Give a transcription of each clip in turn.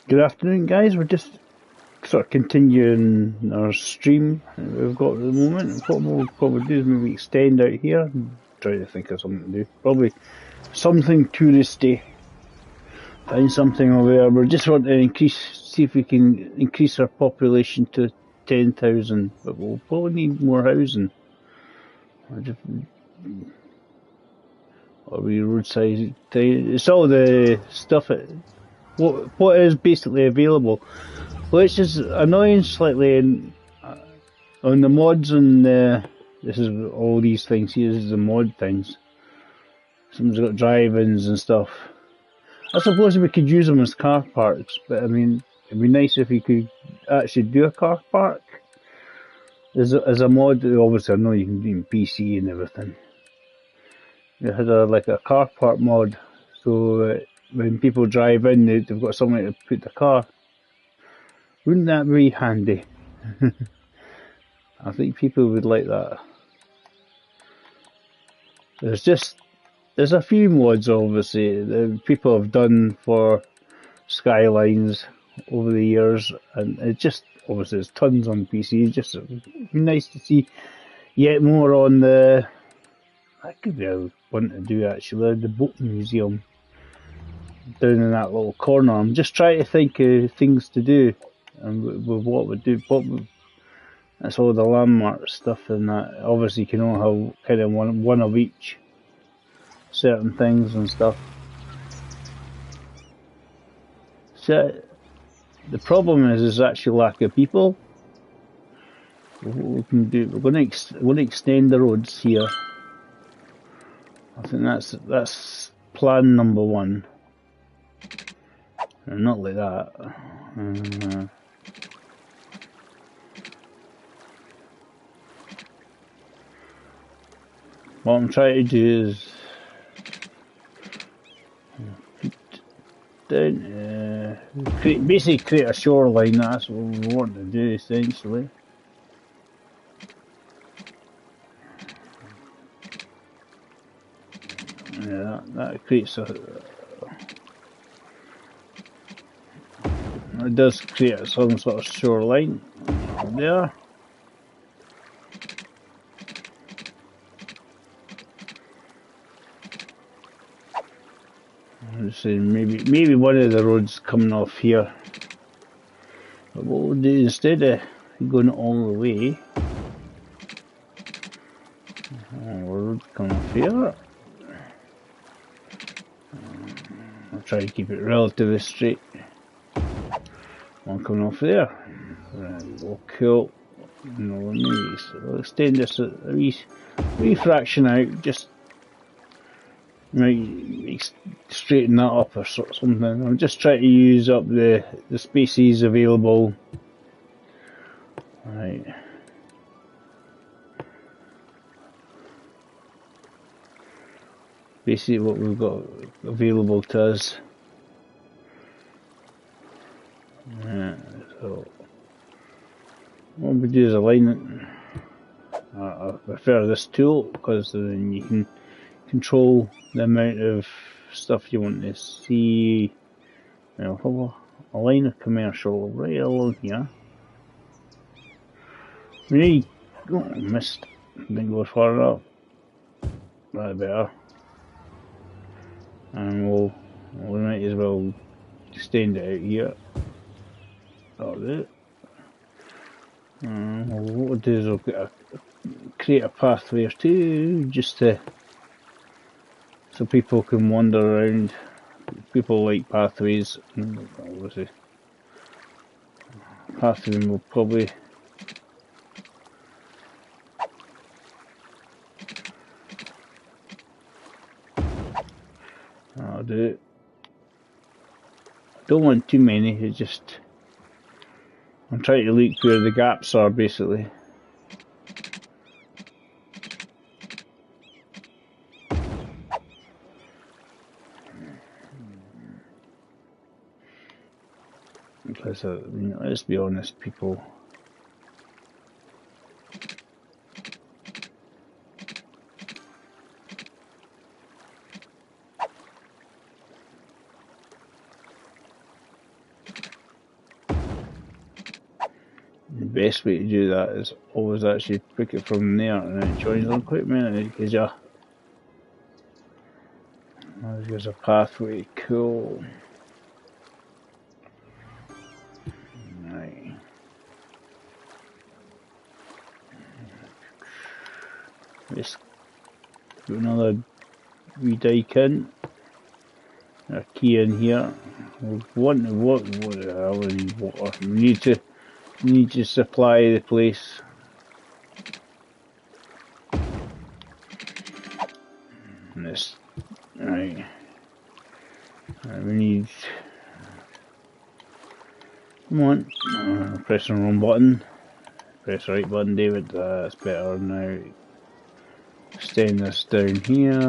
Good afternoon, guys. We're just sort of continuing our stream that we've got at the moment. What we'll probably do is maybe extend out here and try to think of something to do. Probably something touristy. Find something over there. We just want to see if we can increase our population to 10,000, but we'll probably need more housing. Or we roadside. It's all the stuff. What is basically available, which is annoying slightly on the mods and this is all these things here. This is the mod things. Someone's got drive-ins and stuff. I suppose we could use them as car parks, but I mean, it'd be nice if we could actually do a car park as a mod. Obviously, I know you can do it in PC and everything. You had like a car park mod, so when people drive in, they've got somewhere to put the car. Wouldn't that be handy? I think people would like that. There's a few mods, obviously, that people have done for Skylines over the years, and it just, obviously, there's tons on PC. It's just it'd be nice to see yet more on the. That could be a one to do actually, the boat museum down in that little corner. I'm just trying to think of things to do, and with what we do. That's all the landmark stuff and that. Obviously, you can all have kind of one of each. Certain things and stuff. So the problem is actually lack of people. What we can do, we're going to extend the roads here. I think that's plan number one. And not like that. What I'm trying to do is basically create a shoreline. That's what we want to do essentially. Yeah, that creates it does create some sort of shoreline there. Let's see, maybe one of the roads coming off here. But what we'll do instead of going all the way, road coming off here. I'll try to keep it relatively straight. One coming off there. Right, well, cool. No, maybe we'll extend this a wee fraction out. Just might straighten that up or something. I'm just trying to use up the spaces available. Right. Basically what we've got available to us. Yeah, so what we do is align it. I prefer this tool because then you can control the amount of stuff you want to see. I'll align a commercial right along here. Missed. Didn't go far enough. Right, better. And we might as well extend it out here. That'll do it. What we'll do is we'll create a pathway or two just to so people can wander around. People like pathways, obviously. Pathway will probably I'll do it. Don't want too many, it's just I'm trying to look where the gaps are basically. Because let's be honest, people. best way to do that is always actually pick it from there and then join them. Quick minute, because there's a pathway. Cool. Right. Let's put another wee dike in. A key in here. We want to what the hell we need water. We need to supply the place. And this right. We need, come on, press the wrong button. Press the right button, David. That's better now. Extend this down here.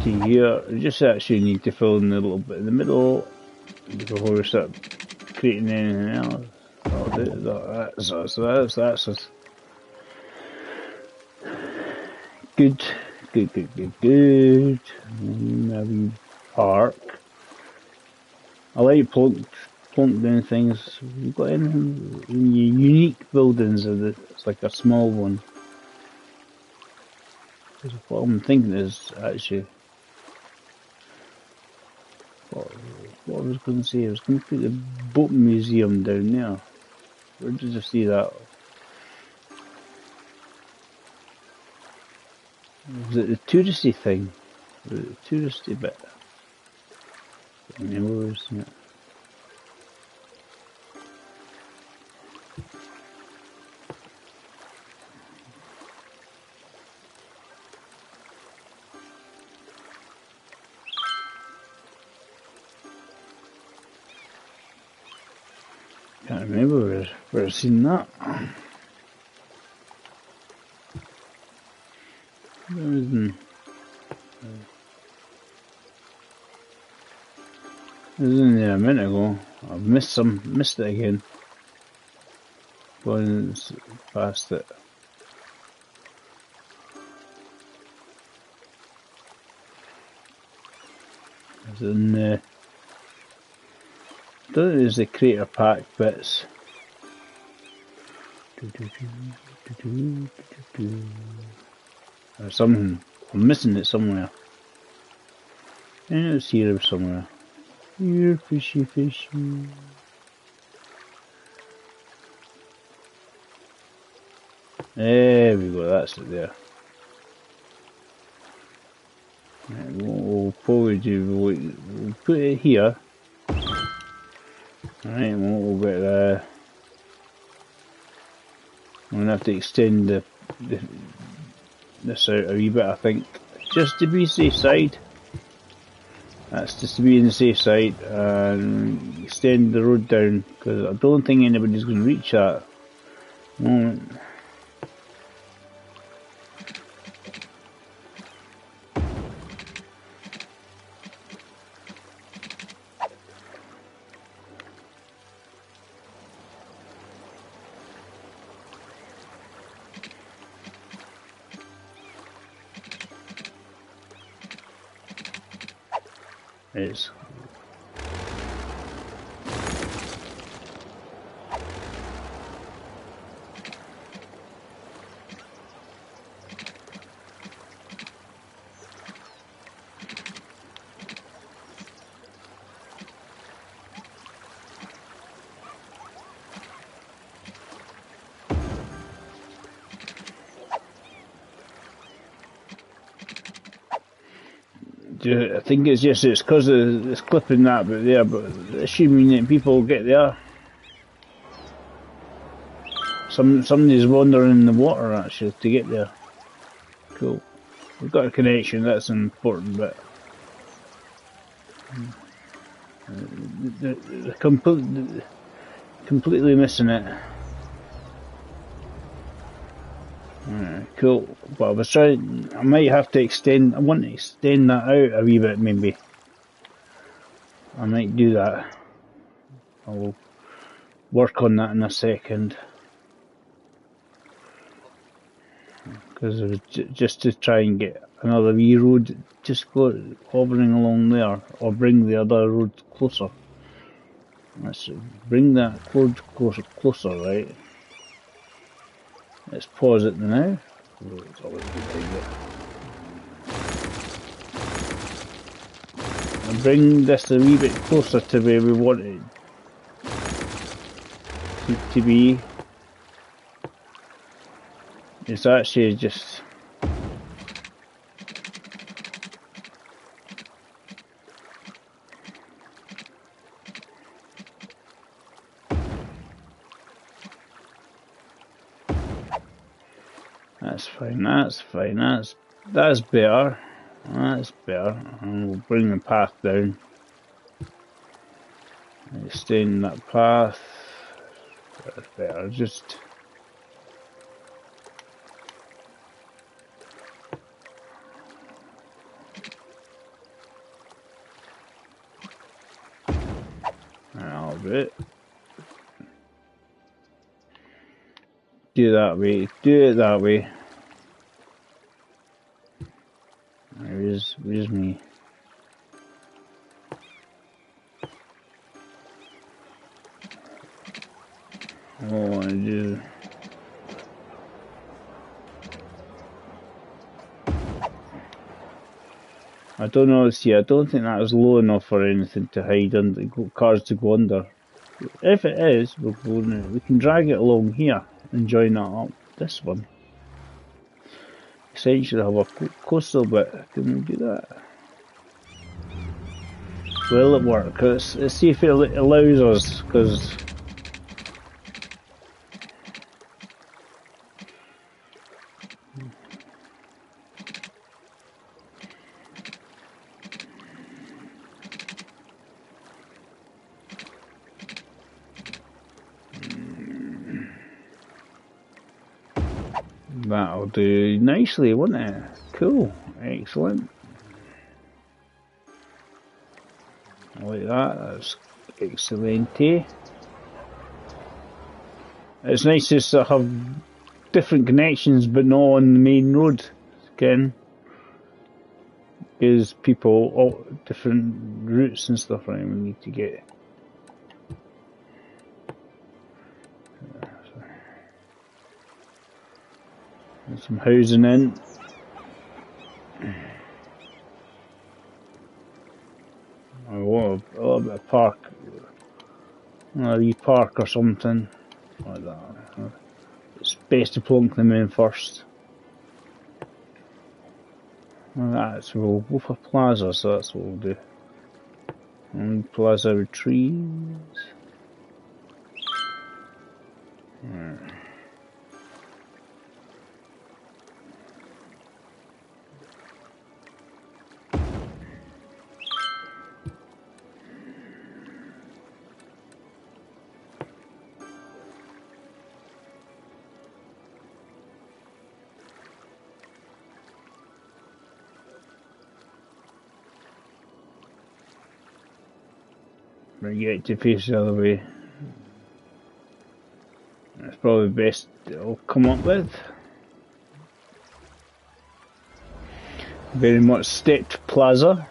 To here. We just actually need to fill in a little bit in the middle before we start creating anything else. That'll do that. That's us. Good. Maybe park. I like plunk down things. You've got any unique buildings? It's like a small one. Because what I'm thinking is actually what I was going to say. I was going to put the boat museum down there. Where did I see that? Was it the touristy thing? Was it the touristy bit? I don't remember where it. Can't remember where I've seen that. It was in there a minute ago. I've missed it again. Going past it. It's in the, I don't think there's the crater pack bits. Or something. I'm missing it somewhere. And it's here somewhere. Here, fishy. There we go, that's it there. Right, what we'll probably do, we'll put it here. Alright, we'll get there. I'm going to have to extend this out a wee bit, I think. Just to be safe side. That's just to be in the safe side and extend the road down, because I don't think anybody's going to reach that moment. It's I think it's because it's clipping that bit there, but assuming that people get there. Somebody's wandering in the water actually to get there. Cool. We've got a connection, that's an important bit. They're completely missing it. Alright, cool. But I was trying, I might have to extend, I want to extend that out a wee bit maybe. I might do that. I will work on that in a second. Because it was just to try and get another wee road, just go hovering along there, or bring the other road closer. Let's bring that closer, right? Let's pause it now. It's always behind it. And bring this a wee bit closer to where we want it to be. It's actually just that's fine, that's fine, that's better. That's better. And we'll bring the path down. Extend that path. That's better. Just I'll do it. Do that way. Do it that way. Where's me? Oh, I do. I don't know. See, I don't think that was low enough for anything to hide under, cars to go under. If it is, we can drag it along here and join that up. This one. Essentially, have a coastal bit. Can we do that? Will it work? Let's see if it allows us, because that'll do nicely, won't it? Cool. Excellent. I like that. That's excellent. It's nice to have different connections, but not on the main road. Again, gives people all different routes and stuff. Right, we need to get. Some housing in. I want a little bit of park. A wee park or something like that. It's best to plonk them in first. And that's we'll go for plaza, so that's what we'll do. And plaza with trees. Right. Bring it to face the other way. That's probably the best I'll come up with. Very much stepped plaza.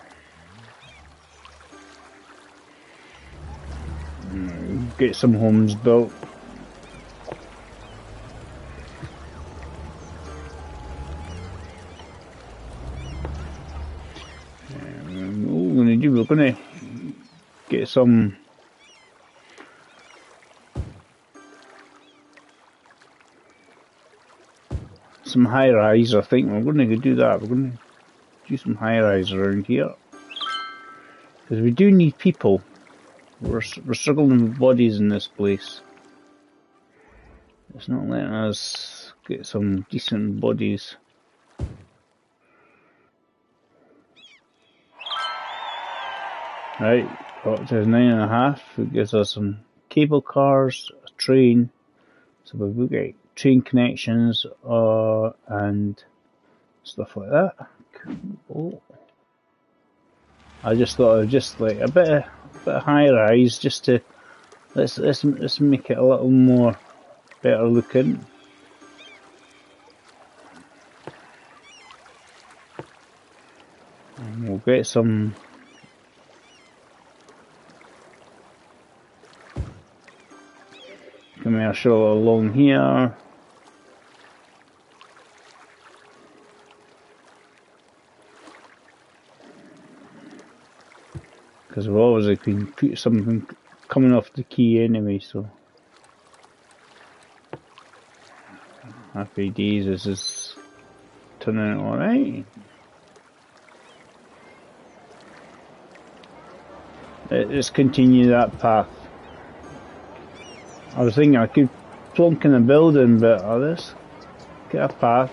Get some homes built. We're going to get some high rise. I think we're going to do that. We're going to do some high rise around here because we do need people. We're struggling with bodies in this place. It's not letting us get some decent bodies. Right, up to 9.5. It gives us some cable cars, a train. So we've got train connections and stuff like that. Cool. I just thought of just like a bit of high rise, just to let's make it a little more better looking. And we'll get some. commercial along here. Because we've always been put something coming off the key anyway, so happy days, this is turning out alright. Let's continue that path. I was thinking I could plonk in a building, but I'll just get a path.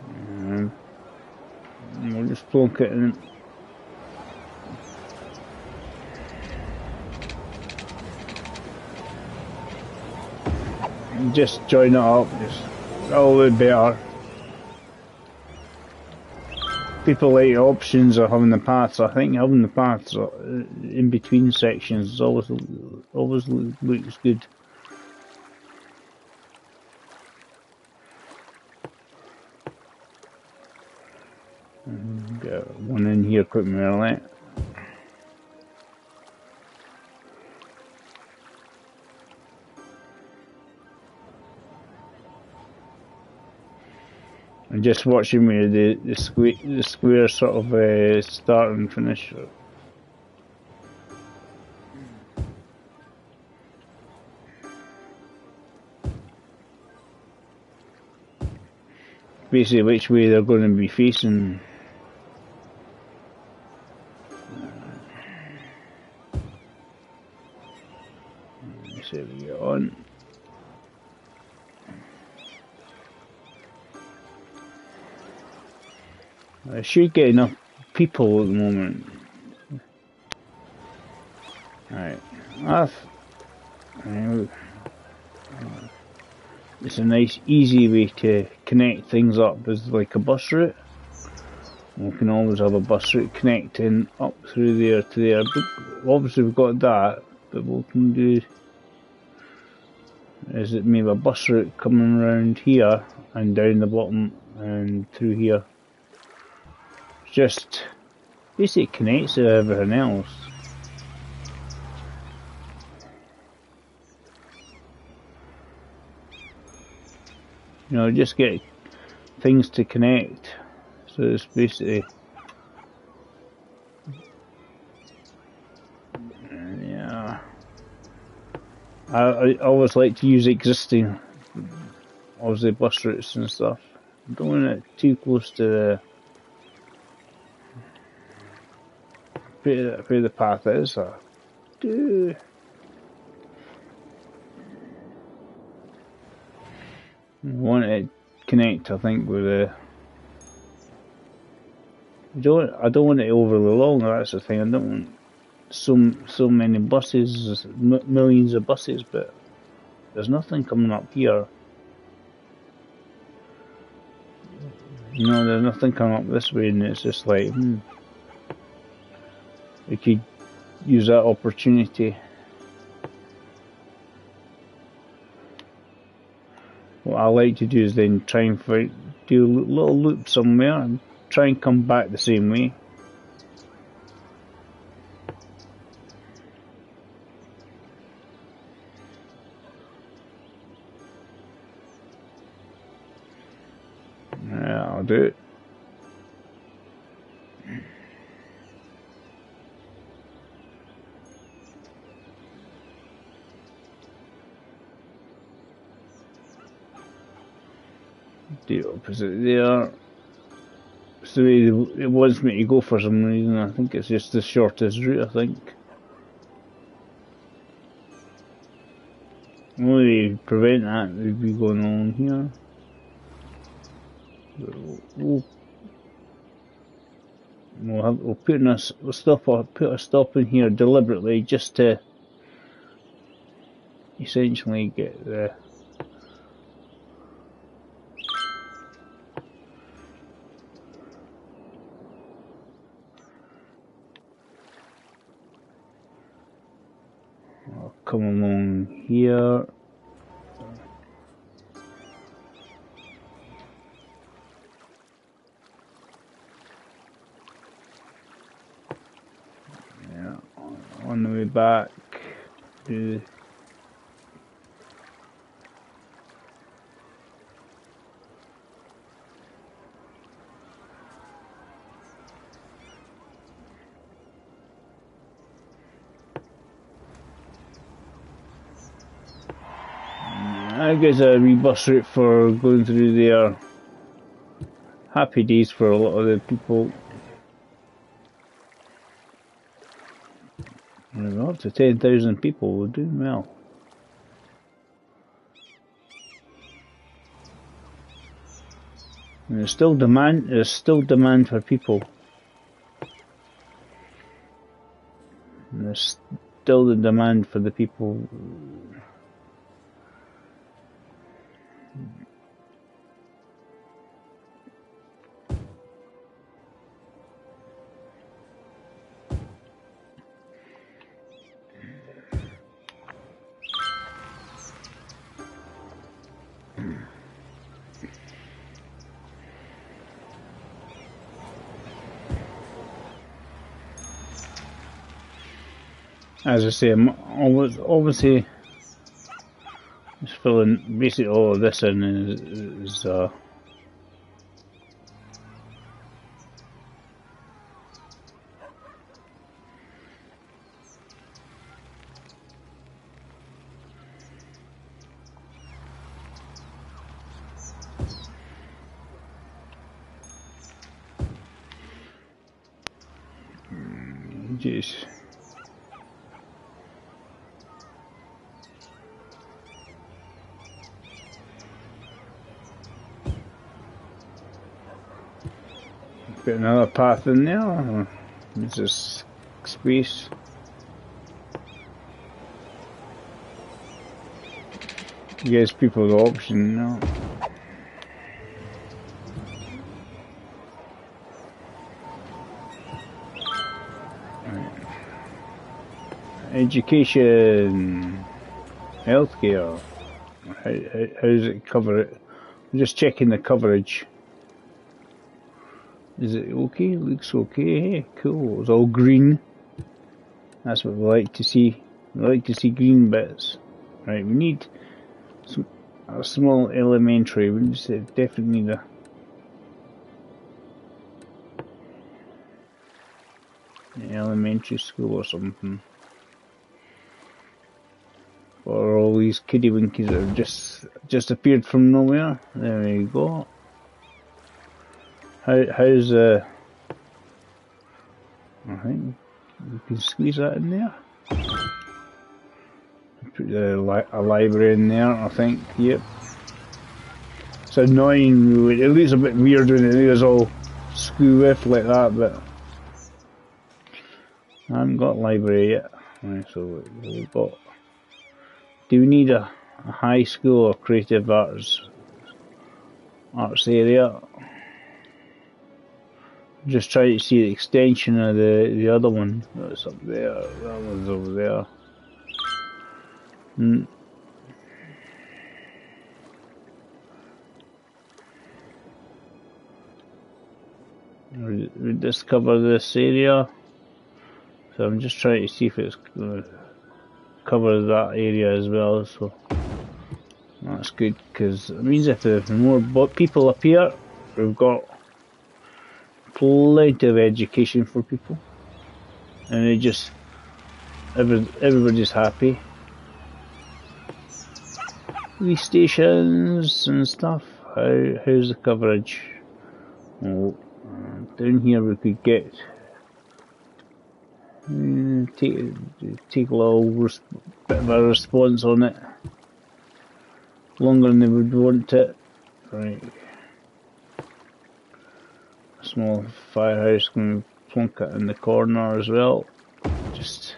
And we'll just plonk it in. And just join it up, just all the better. People like options of having the paths. I think having the paths in between sections always looks good. Got one in here quick merely. I'm just watching where the square sort of start and finish. Basically which way they're going to be facing. Let's see if we get on. I should get enough people at the moment. Right, it's a nice easy way to connect things up as like a bus route. We can always have a bus route connecting up through there to there. But obviously we've got that, but what we can do is it maybe a bus route coming around here and down the bottom and through here. Just basically connects to everything else. You know, just get things to connect. So it's basically, yeah. I always like to use existing, obviously bus routes and stuff. Don't want it too close to the where the path is. We want it to connect, I think, with the. I don't want it overly long. That's the thing. I don't want so many buses, millions of buses, but there's nothing coming up here. You know, there's nothing coming up this way, and it's just like, we could use that opportunity. What I like to do is then try and do a little loop somewhere and try and come back the same way. Yeah, I'll do it. The opposite there. It's the way it wants me to go for some reason. I think it's just the shortest route, I think. The only way to prevent that would be going on here. We'll put a stop in here deliberately just to essentially get the come along here. Yeah, on the way back. I guess a wee bus route for going through there. Happy days for a lot of the people. We're up to 10,000 people. We're doing well. And there's still demand. There's still demand for people. And there's still the demand for the people. As I say, I'm obviously just filling basically all of this in is jeez. Put another path in there. It's just space. Gives people the option now. Education, healthcare. How does it cover it? I'm just checking the coverage. Is it okay? Looks okay. Cool. It's all green. That's what we like to see. We like to see green bits. Right, we need a small elementary. We definitely need an elementary school or something. For all these kiddie winkies that have just appeared from nowhere. There we go. How's I think we can squeeze that in there. Put a library in there, I think. Yep. It's annoying. It looks a bit weird when it is all screw with like that, but I haven't got a library yet. Right, so we've got. Do we need a high school or creative arts area? Just try to see the extension of the other one that's up there. That one's over there. We just cover this area, so I'm just trying to see if it's going to cover that area as well. So that's good, because it means if there's more people up here, we've got plenty of education for people, and it just everybody's happy. Police stations and stuff. How's the coverage? Oh, down here we could get take a little bit of a response on it. Longer than they would want it. Right. Small firehouse, going to plonk it in the corner as well. Just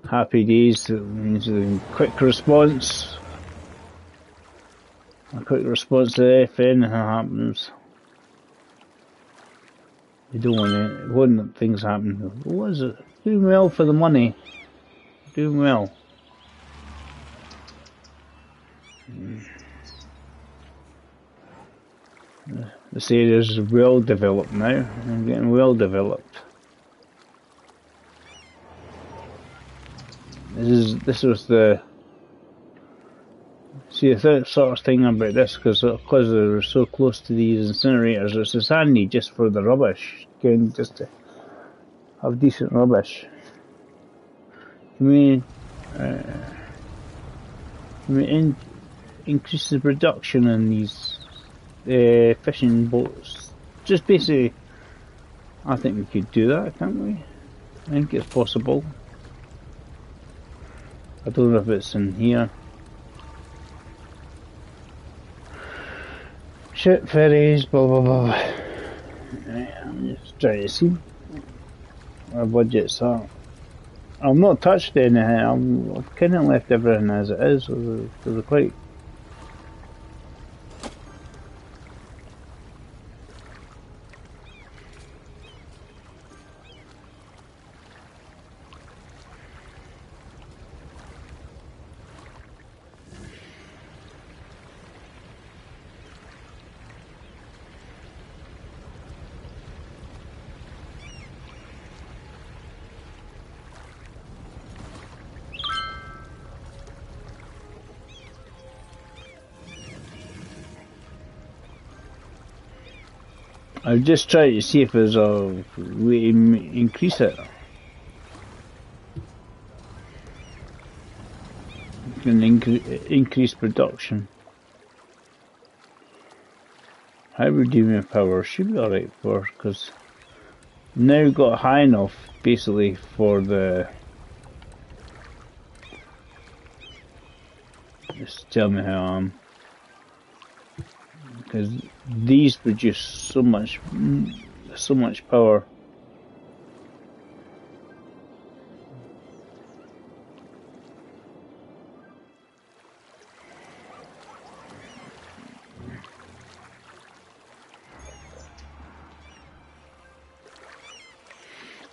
happy days. It means a quick response. A quick response to if anything happens. You don't want things happen. What is it? Doing well for the money. Doing well. This area is well developed now. I'm getting well developed. This was the. See, the sort of thing about this, because they're so close to these incinerators, it's just handy just for the rubbish. Again, just to have decent rubbish. I mean, increase the production in these fishing boats. Just basically, I think we could do that, can't we? I think it's possible. I don't know if it's in here. Ship ferries, blah blah blah. Right, I'm just trying to see our budgets are. I've not touched anything. I've kind of left everything as it is. We're quite. I've just tried to see if there's a way to increase it. You can increase production. Hybrid unit power should be alright for, because now we've got high enough basically for the. Just tell me how I'm. Because these produce so much power.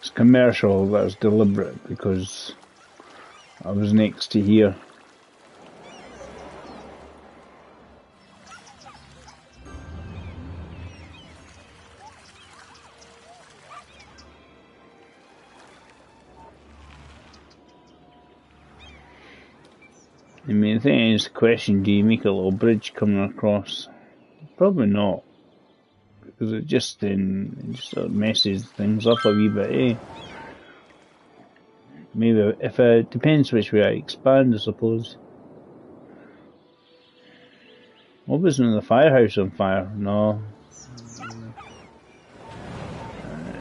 It's commercial, that was deliberate because I was next to here. I mean, the thing is, the question, do you make a little bridge coming across? Probably not, because it just sort of messes things up a wee bit, eh? Maybe, if it depends which way I expand, I suppose. What wasn't the firehouse on fire? No.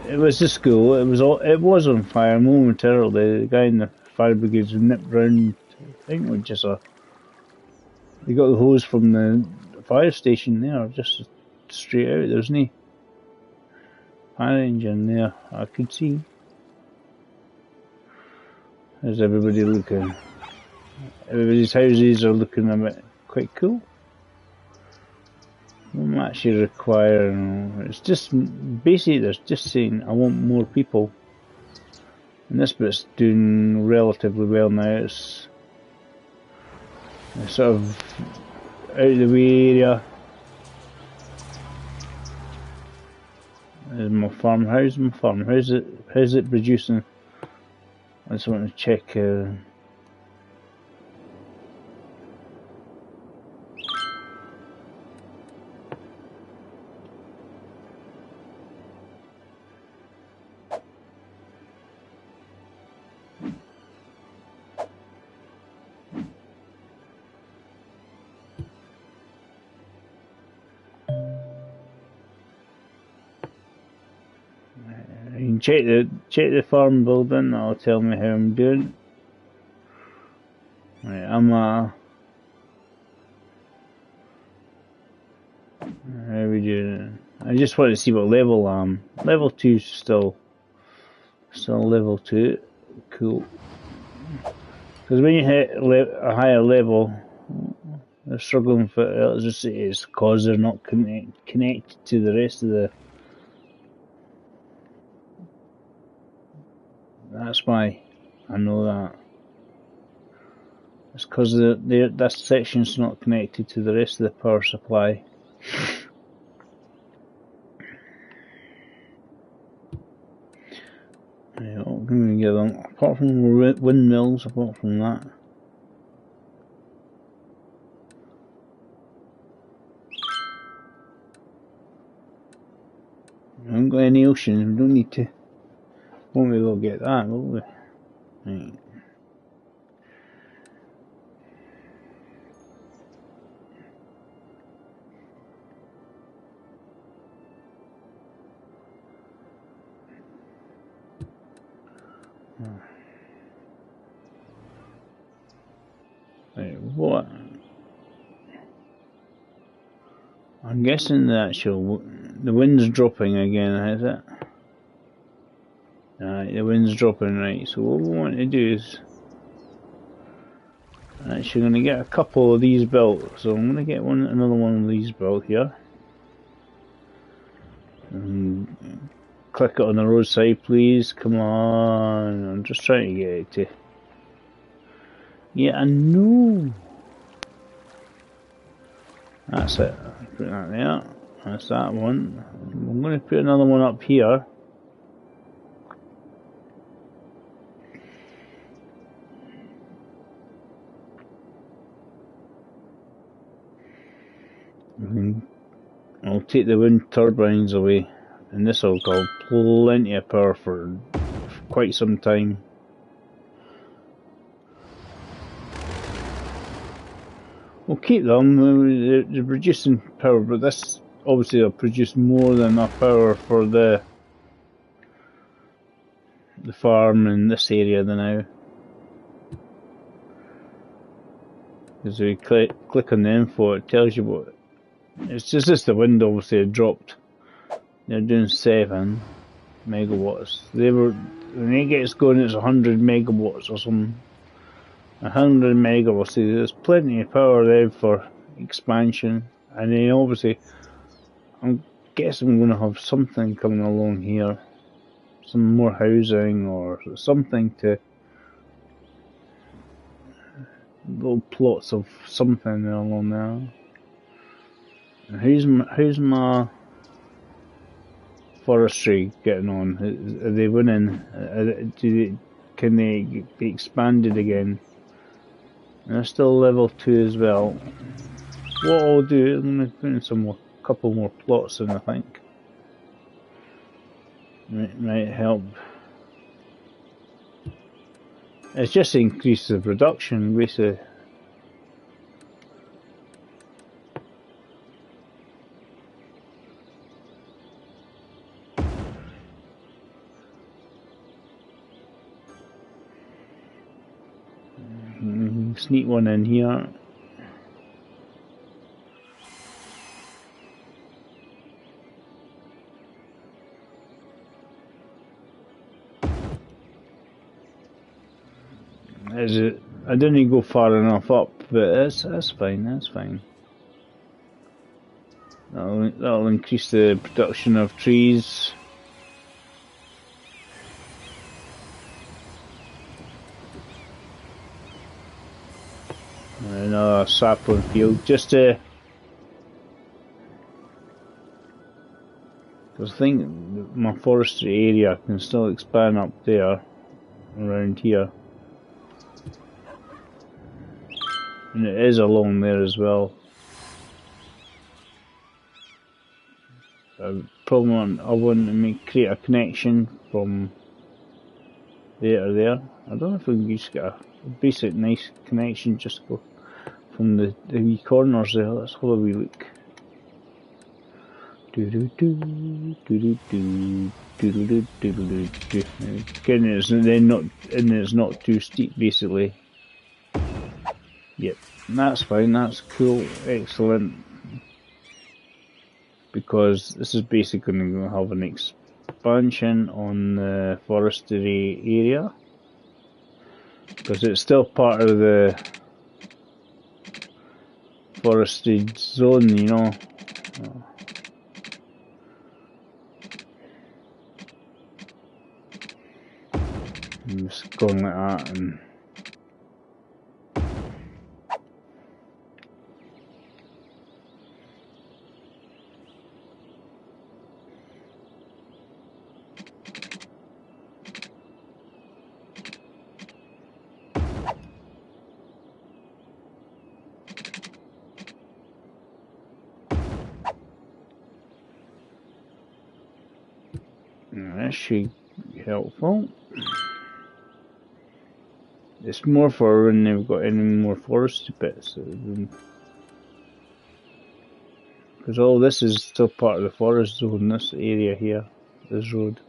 It was the school, it was on fire momentarily. The guy in the fire brigade nipped round. I think it was just they got the hose from the fire station there, just straight out. There's no fire engine there, I could see. How's everybody looking? Everybody's houses are looking a bit quite cool. I'm actually requiring, it's just basically they're just saying I want more people. And this bit's doing relatively well now. It's sort of out of the way area. There's my farm. How's my farm? How's it producing? I just want to check. Check the farm building. That'll tell me how I'm doing. Right, how we doing? I just want to see what level I'm. Level 2 still level 2. Cool. Because when you hit a higher level, they're struggling for electricity. It's because they're not connected to the rest of the. That's why I know that. It's because that section's not connected to the rest of the power supply. Yeah, what can we get them? Apart from windmills, apart from that. We haven't got any oceans, we don't need to. Won't we go get that, will we? Right. Right, what? I'm guessing the wind's dropping again, is it? The wind's dropping, right, so what we want to do is I'm actually going to get a couple of these built, so I'm going to get another one of these built here. And click it on the roadside, please, come on, I'm just trying to get it to... Yeah, I know! That's it, put that there, that's that one. I'm going to put another one up here. I'll take the wind turbines away, and this will have plenty of power for quite some time. We'll keep them, they're producing power, but this obviously will produce more than enough power for the farm in this area now. As we click on the info, it tells you what. It's just the wind obviously had dropped. They're doing 7 megawatts. When it gets going, it's 100 megawatts or something. 100 megawatts. So there's plenty of power there for expansion. And then obviously, I'm guessing I'm going to have something coming along here. Some more housing or something to... little plots of something along there. How's my forestry getting on? Are they winning? Can they be expanded again? And they're still level 2 as well. What I'll do, I'm going to put in couple more plots in, I think. Might help. It's just increase the production, basically. Sneak one in here. I didn't go far enough up, but that's fine. That's fine. That'll increase the production of trees. Another sapling field, just to... because I think my forestry area can still expand up there, around here. And it is along there as well. I want to create a connection from there to there. I don't know if we can just get a basic nice connection, just go from the wee corners there. Let's have a wee look. Again, it's not too steep, basically. Yep, that's fine. That's cool. Excellent. Because this is basically going to have an expansion on the forestry area. Because it's still part of the forested zone, you know. I'm just going like that and... that should be helpful. It's more for when they've got any more forest bits. Because all this is still part of the forest zone, this area here, this road.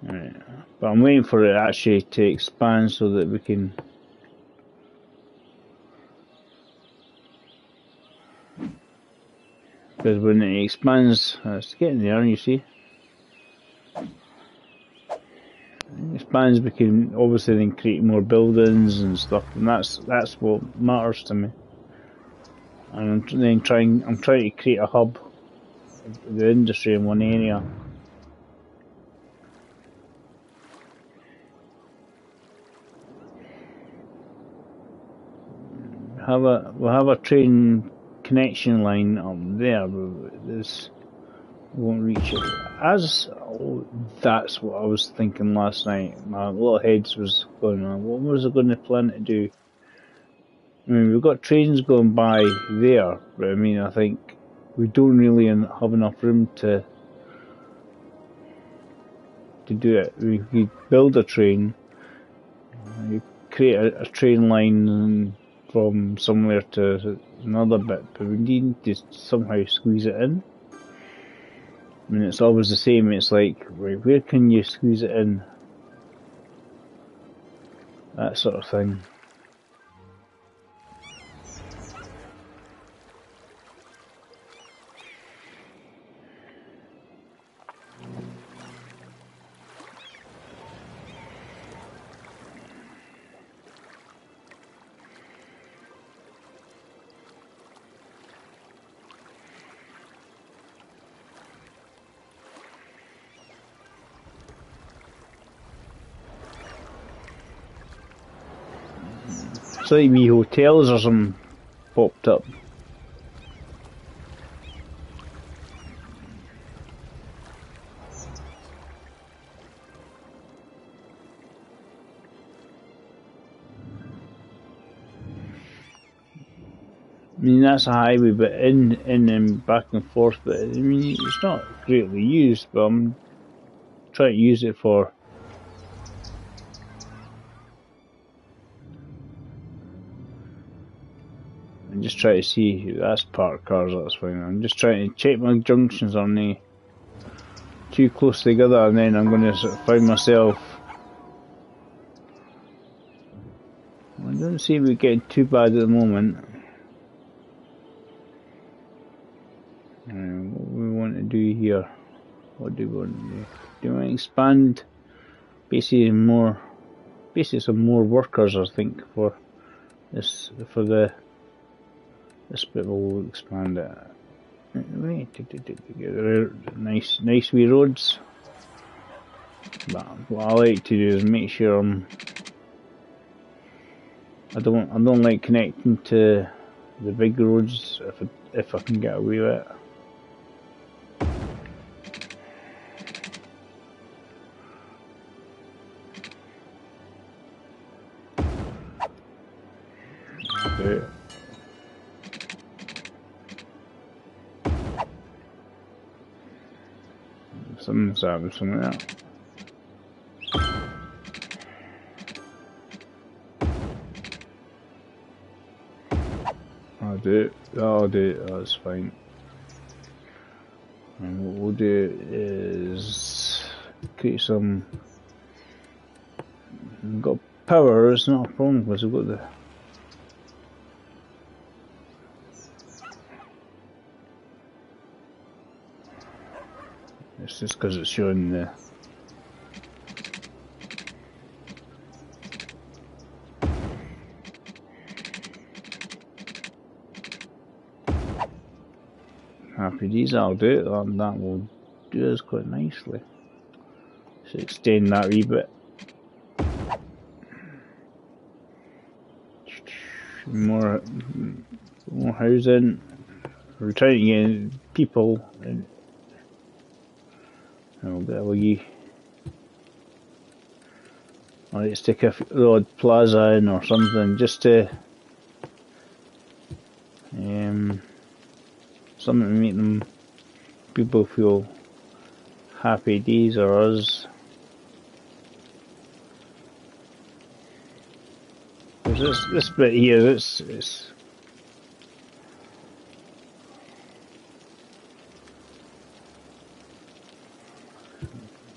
Right. But I'm waiting for it actually to expand so that we can. Because when it expands, it's getting there, you see. It expands, we can obviously then create more buildings and stuff, and that's what matters to me. And I'm trying to create a hub of the industry in one area. We'll have a train connection line up there, but this won't reach it. That's what I was thinking last night. My little heads was going on. What was I going to plan to do? I mean, we've got trains going by there, but I mean, I think we don't really have enough room to do it. We could build a train, you create a train line from somewhere to another bit, but we need to somehow squeeze it in. I mean, it's always the same. It's like, right, where can you squeeze it in? That sort of thing. It's like wee hotels or something popped up. I mean, that's a highway, but in and back and forth, but I mean, it's not greatly used, but I'm trying to use it for. I'm just trying to see, that's parked cars, that's fine. I'm just trying to check my junctions on the too close together, and then I'm going to sort of find myself. I don't seem to be getting too bad at the moment. What we want to do here? What do we want to do? Do we want to expand? Basically some more workers, I think, for this, this bit will expand it. Nice wee roads. But what I like to do is make sure I don't like connecting to the big roads if I can get away with it. Okay. Something's happened somewhere else. I'll do it, that's fine. And what we'll do is create some. We've got power, it's not a problem because we've got the. It's just because it's showing the. Happy days, I'll do it, and that will do us quite nicely. So extend that wee bit. More housing. We're trying to get people. And we'll get a wee. Let's stick a odd plaza in or something just to. Something to make them people feel happy days or us. This bit here, it's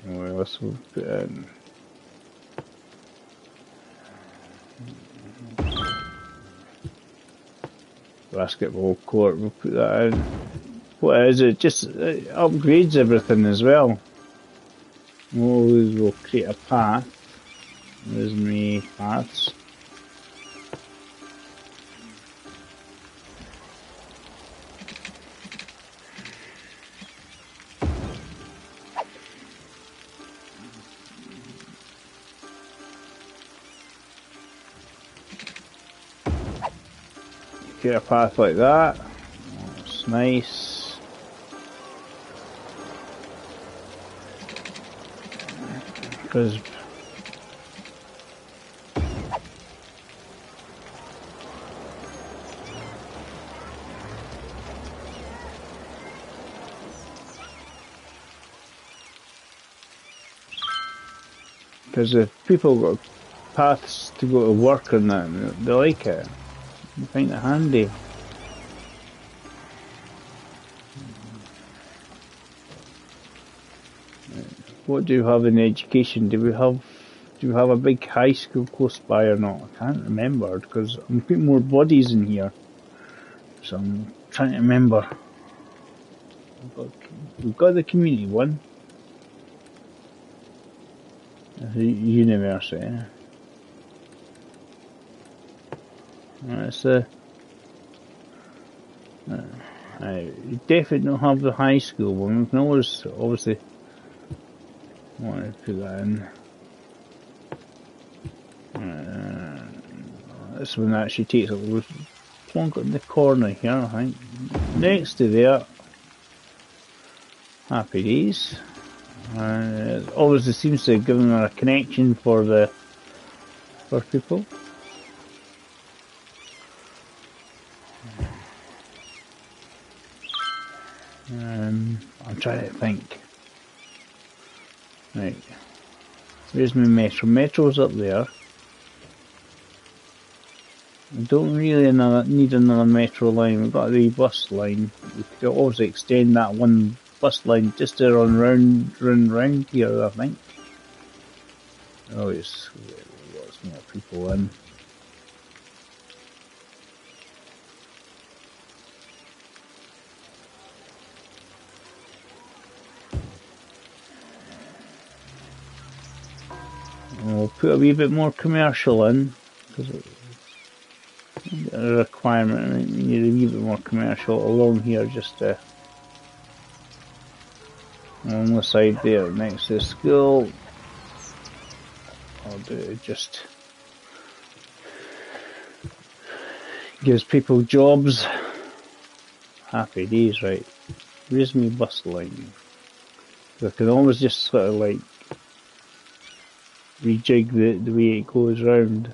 well, this. We'll put in basketball court. We'll put that in. What is it? Just upgrades everything as well. We'll create a path. There's my paths. Create a path like that. That's nice. Because if people got paths to go to work and that, they like it. I find it handy. What do you have in education? Do we have a big high school close by or not? I can't remember because I'm putting more bodies in here, so I'm trying to remember. We've got the community one, the university. That's I definitely don't have the high school one. We can always obviously want to put that in. This one actually takes a little plonk in the corner here, I think. Next to there, happy days. It obviously seems to give them a connection for people. I'm trying to think. Right. Where's my metro? Metro's up there. I don't really need another metro line. We've got the bus line. We could also extend that one bus line just to run round here, I think. Oh, it's lots more people in. We'll put a wee bit more commercial in, because it's a requirement. We need a wee bit more commercial along here, just on the side there next to the school. I'll do it, just gives people jobs. Happy days, right? Where's my bus line? I can always just sort of like rejig the way it goes round.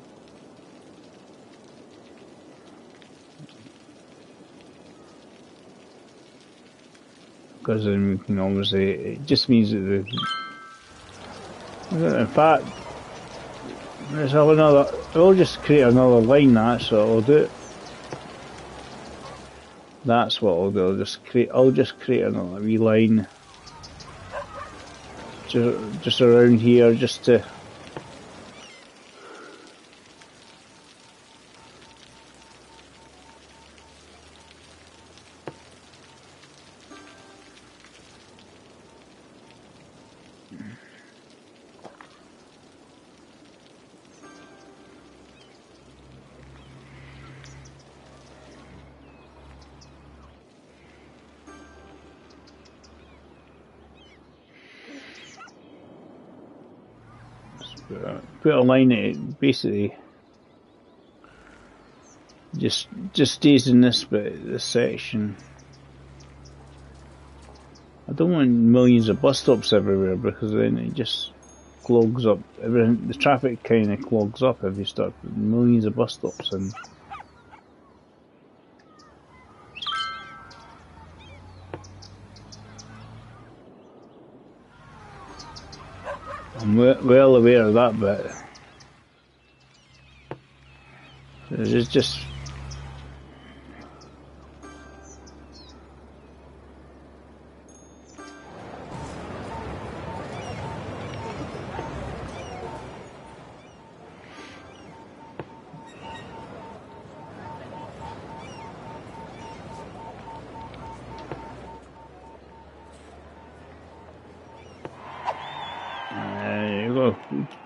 Because then we can obviously, it just means that in fact, let's have another, I'll just create another line, that's what I'll do. That's what I'll do, I'll just create another wee line. Just around here, just to put a line that basically just stays in this section. I don't want millions of bus stops everywhere because then it just clogs up everything. The traffic kind of clogs up if you start putting millions of bus stops in. I'm well aware of that bit. It's just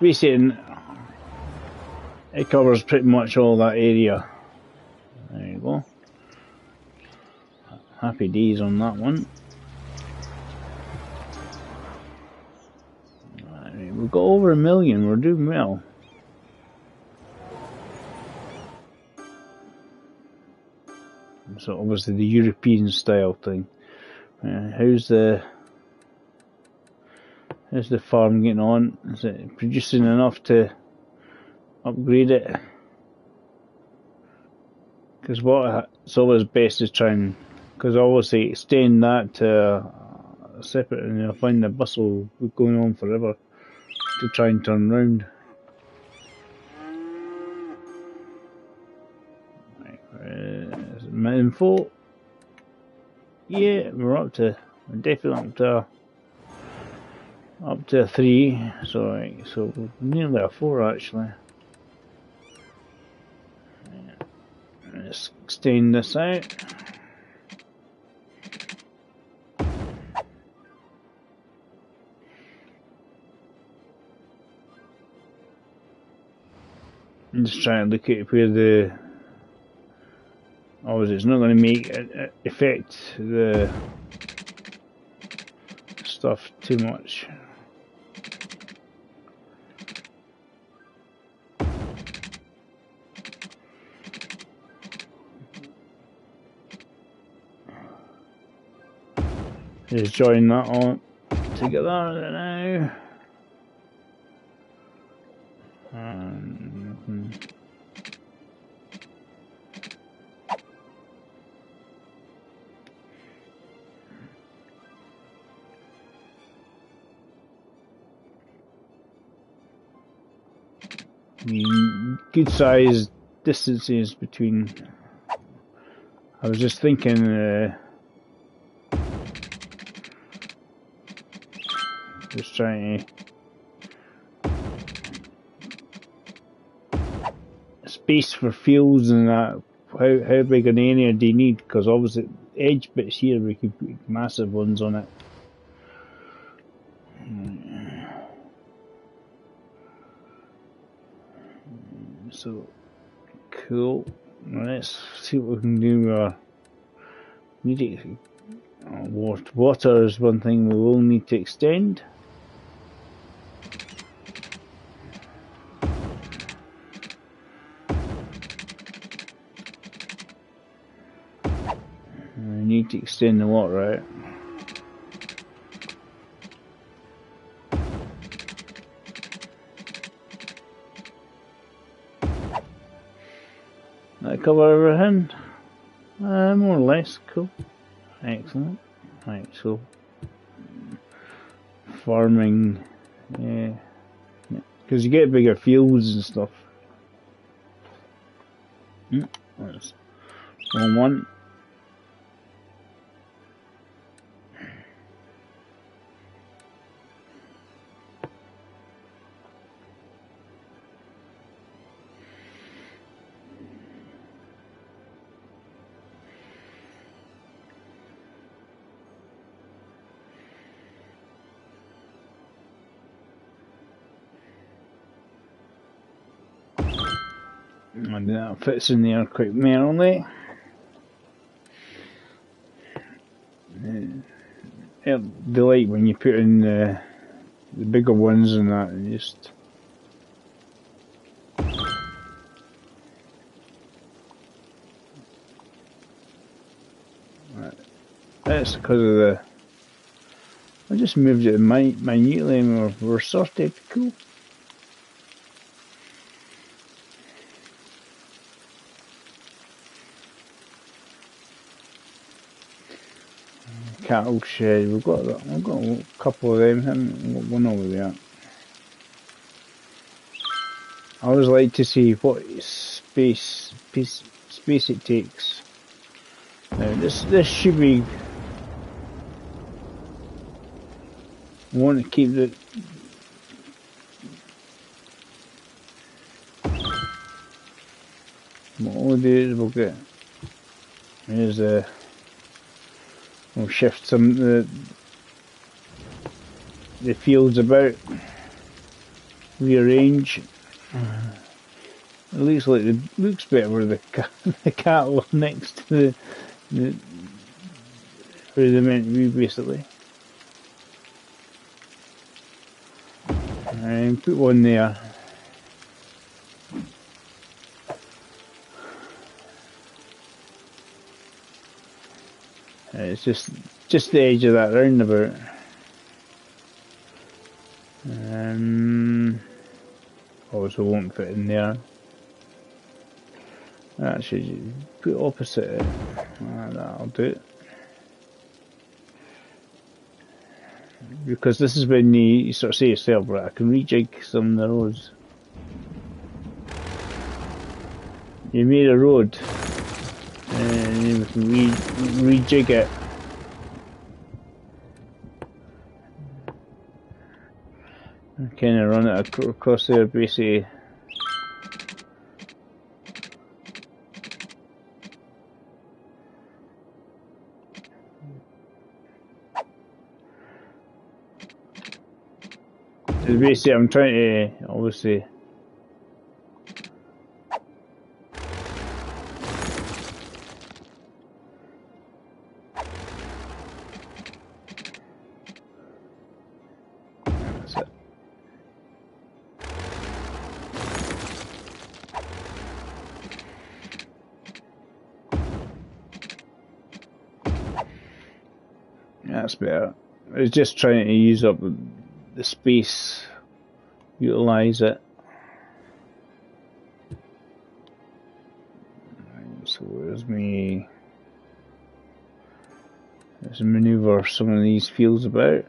basically, it covers pretty much all that area. There you go. Happy days on that one. Right, we've got over 1 million, we're doing well. So obviously the European style thing. How's the farm getting on? Is it producing enough to upgrade it? Because it's always best to try and, because obviously extend that to a separate, and you'll find the bus will be going on forever to try and turn round. My info. Yeah, we're definitely up to a 3. So nearly a 4 actually. Let's extend this out. I'm just trying to look at where the. Obviously, it's not going to make it affect the stuff too much. Just join that on together now. Good sized distances between. I was just thinking, just trying to space for fields and that. How big an area do you need? Because obviously edge bits here we could put massive ones on it. So cool. Let's see what we can do. Water is one thing we will need to extend. We need to extend the water out. That cover everything? More or less. Cool. Excellent. Right, so farming, yeah, because you get bigger fields and stuff. That's one. And that fits in there quite merrily. They like when you put in the bigger ones and that, and just that's because of the. I just moved it minutely and we're sorted. Cool. Cattle shed, we've got a couple of them, haven't we? One over there. I always like to see what space it takes. Now this should be. I want to keep the. What we'll do is we'll get. Here's the. We'll shift some the fields about. rearrange. It looks like it looks better with the cattle next to the where they're meant to be, basically. And put one there. It's just the edge of that roundabout. Also won't fit in there. Actually, put opposite it. That'll do it. Because this is when you sort of say yourself, right, I can rejig some of the roads. You made a road, and you can rejig it. And kind of run it across there, basically. Basically, I'm trying to obviously. That's it. That's better. It's just trying to use up the space, utilize it. So where's me? Let's maneuver some of these fields about.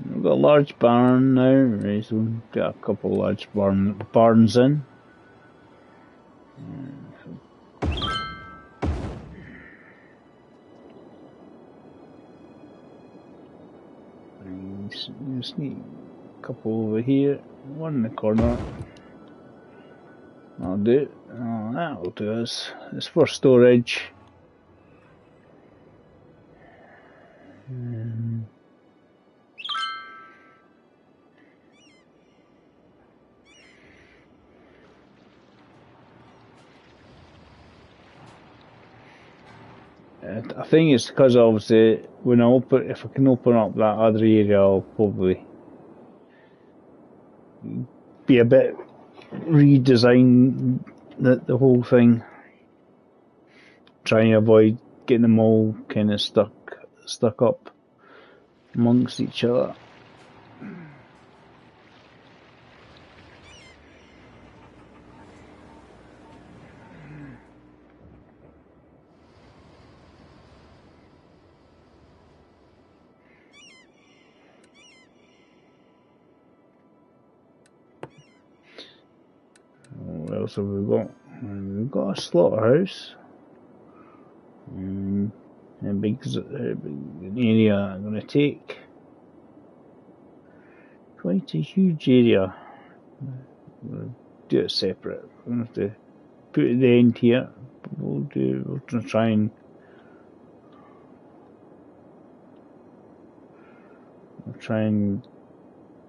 We've got a large barn now, right, so we've got a couple of large barns in. Just need a couple over here, one in the corner. I'll do it. Oh, that'll do us. It's for storage. I think it's because obviously when I if I can open up that other area, I'll probably be a bit redesign the whole thing. Trying to avoid getting them all kind of stuck up amongst each other. What else have we got? We've got a slaughterhouse. A big area I'm going to take. Quite a huge area. I'm going to do it separate. I'm going to have to put it at the end here. We'll try and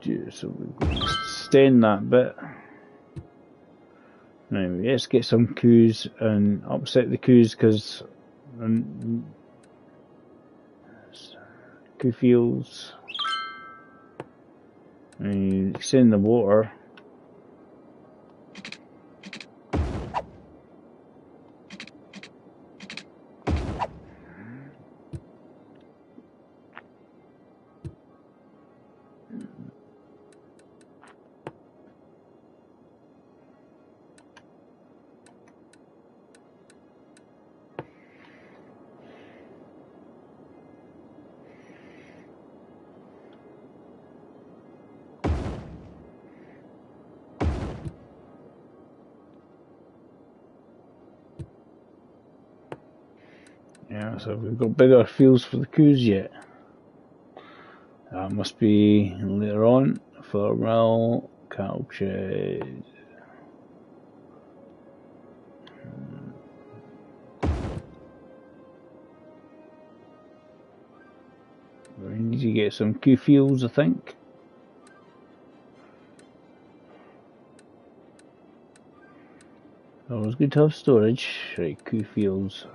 do it so we can extend that bit. Now let's get some coups and upset the coups because fuels. And you extend the water. Yeah, so we've got bigger fields for the coups yet. That must be later on. For mill, cattle shed. We need to get some coup fields, I think. Always good to have storage. Right, coup fields.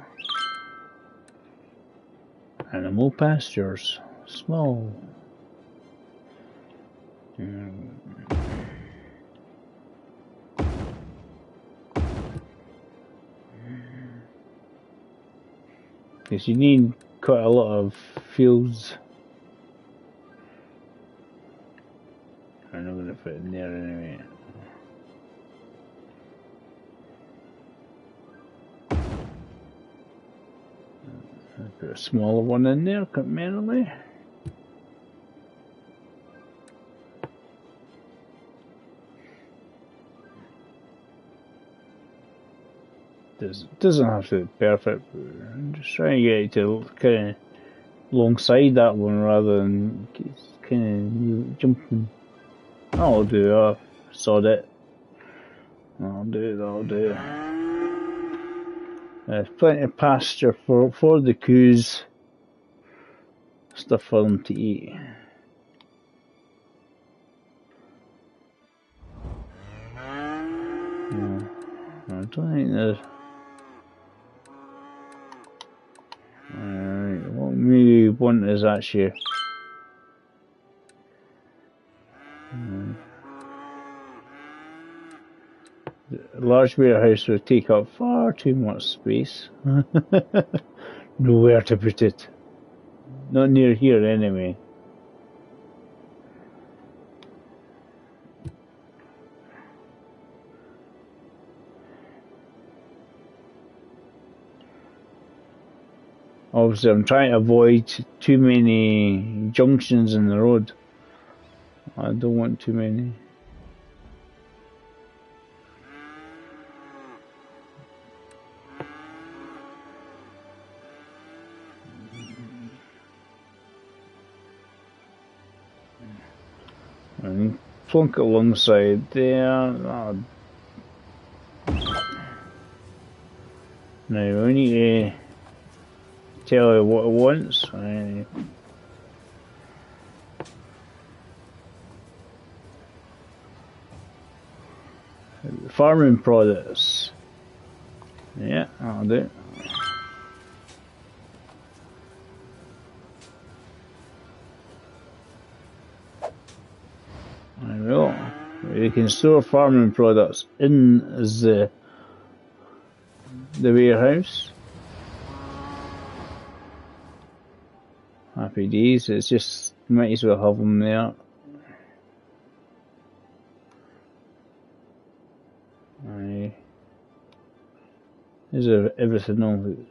Animal pastures. Small. Yes, you need quite a lot of fields. I'm not going to fit in there anyway. I'll put a smaller one in there, manually. Doesn't have to be perfect. I'm just trying to get it to kind of alongside that one rather than kind of jumping. I'll do. I sod it. I'll do. There's plenty of pasture for the coups. Stuff for them to eat. Yeah. I don't think there's. Alright, what we want is actually. A large warehouse would take up far too much space. Nowhere to put it. Not near here anyway. Obviously I'm trying to avoid too many junctions in the road. I don't want too many. And plunk it alongside there. Oh. Now we need to tell it what it wants. Farming products. Yeah, I'll do. There we go. We can store farming products in the warehouse. Happy days. It's just might as well have them there. Is everything on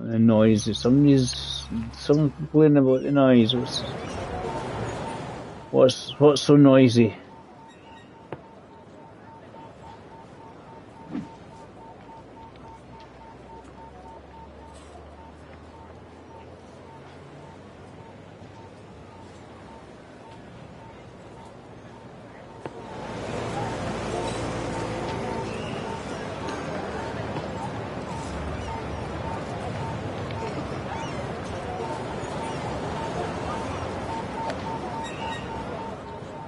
the noise? Someone's complaining about the noise. What's so noisy?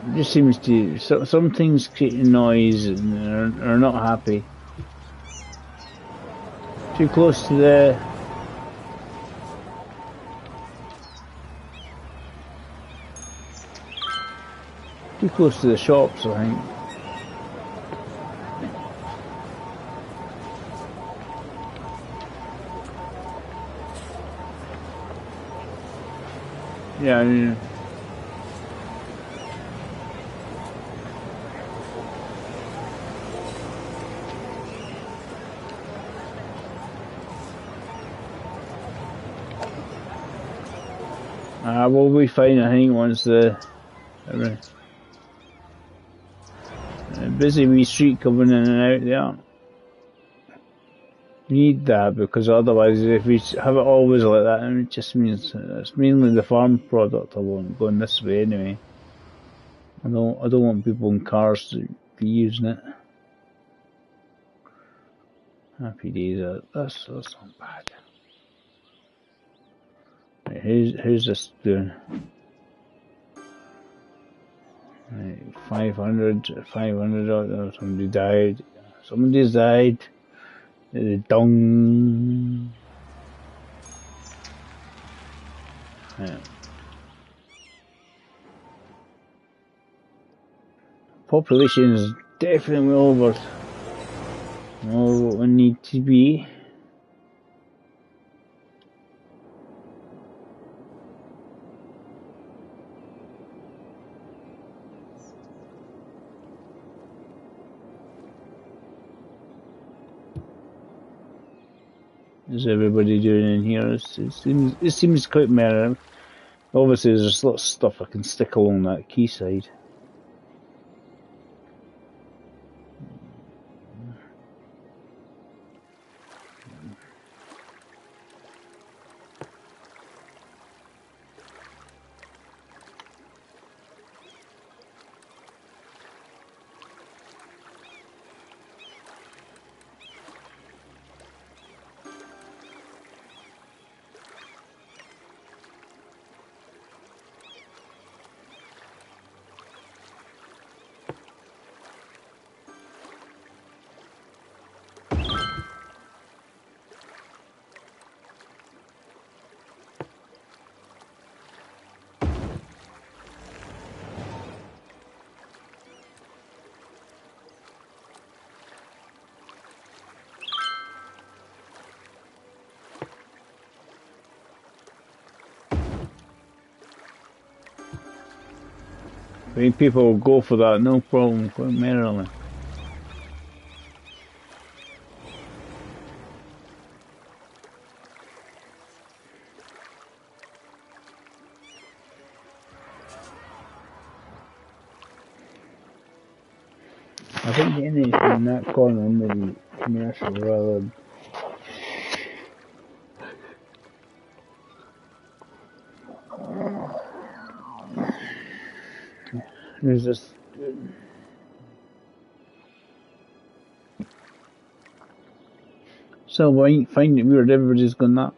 It just seems to some things create noise and are not happy. Too close to the Too close to the shops, I think. Yeah, I mean, we'll be fine, I think, once the busy wee street coming in and out there. We need that, because otherwise, if we have it always like that, it just means it's mainly the farm product I want going this way anyway. I don't want people in cars to be using it. Happy days, that's not bad. Right, who's this doing? Right, 500, oh, somebody died. Somebody's died. Dong. Yeah. Population is definitely over what we need to be. Is everybody doing in here? It seems quite merry. Obviously, there's lots of stuff I can stick along that quayside. I mean, people will go for that, no problem, quite merrily. I think anything in that corner under the commercial rather than there's this so I find it weird everybody's going that.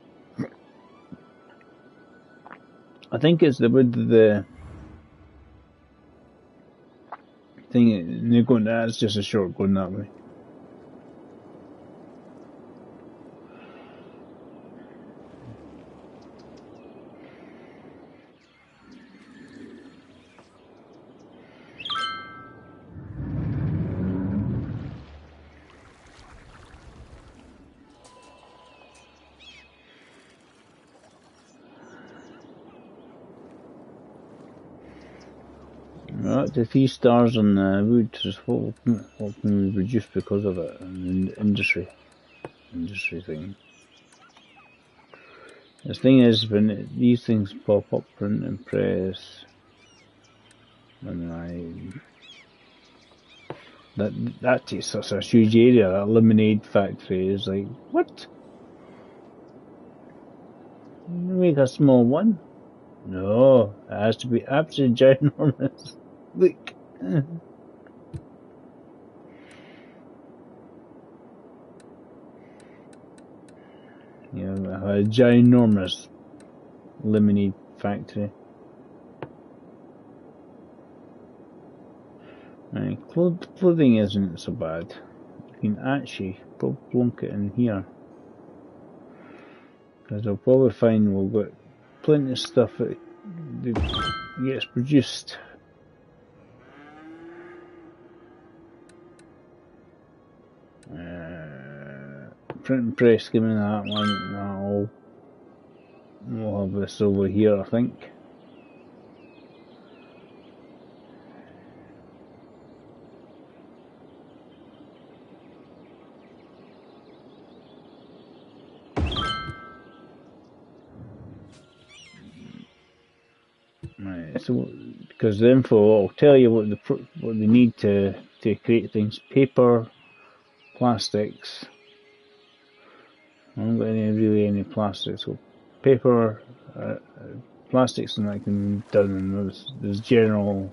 I think it's the with the thing they're going that it's just a short going that way. Right, the 3 stars on the wood is what can we reduce because of it in the industry thing. The thing is, when these things pop up, print and press, and that takes such a huge area. That lemonade factory is like, what? Make a small one? No, it has to be absolutely ginormous. Look. Yeah, a ginormous lemonade factory. Right, clothing isn't so bad. You can actually plunk it in here. Because I'll probably find we'll get plenty of stuff that gets produced. printing press, give me that one. We'll have this over here, I think. Right, so because the info will tell you what they need to create things: paper, plastics. I haven't got any plastics. So paper, plastics, and that can be done. And there's general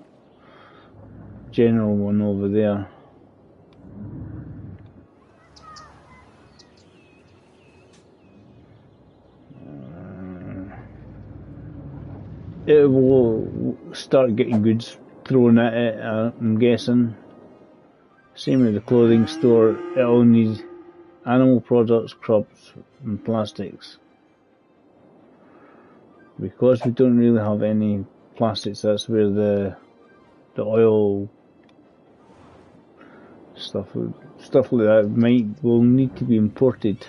one over there. It will start getting goods thrown at it, I'm guessing. Same with the clothing store, it'll need animal products, crops and plastics. Because we don't really have any plastics, that's where the oil stuff like that will need to be imported.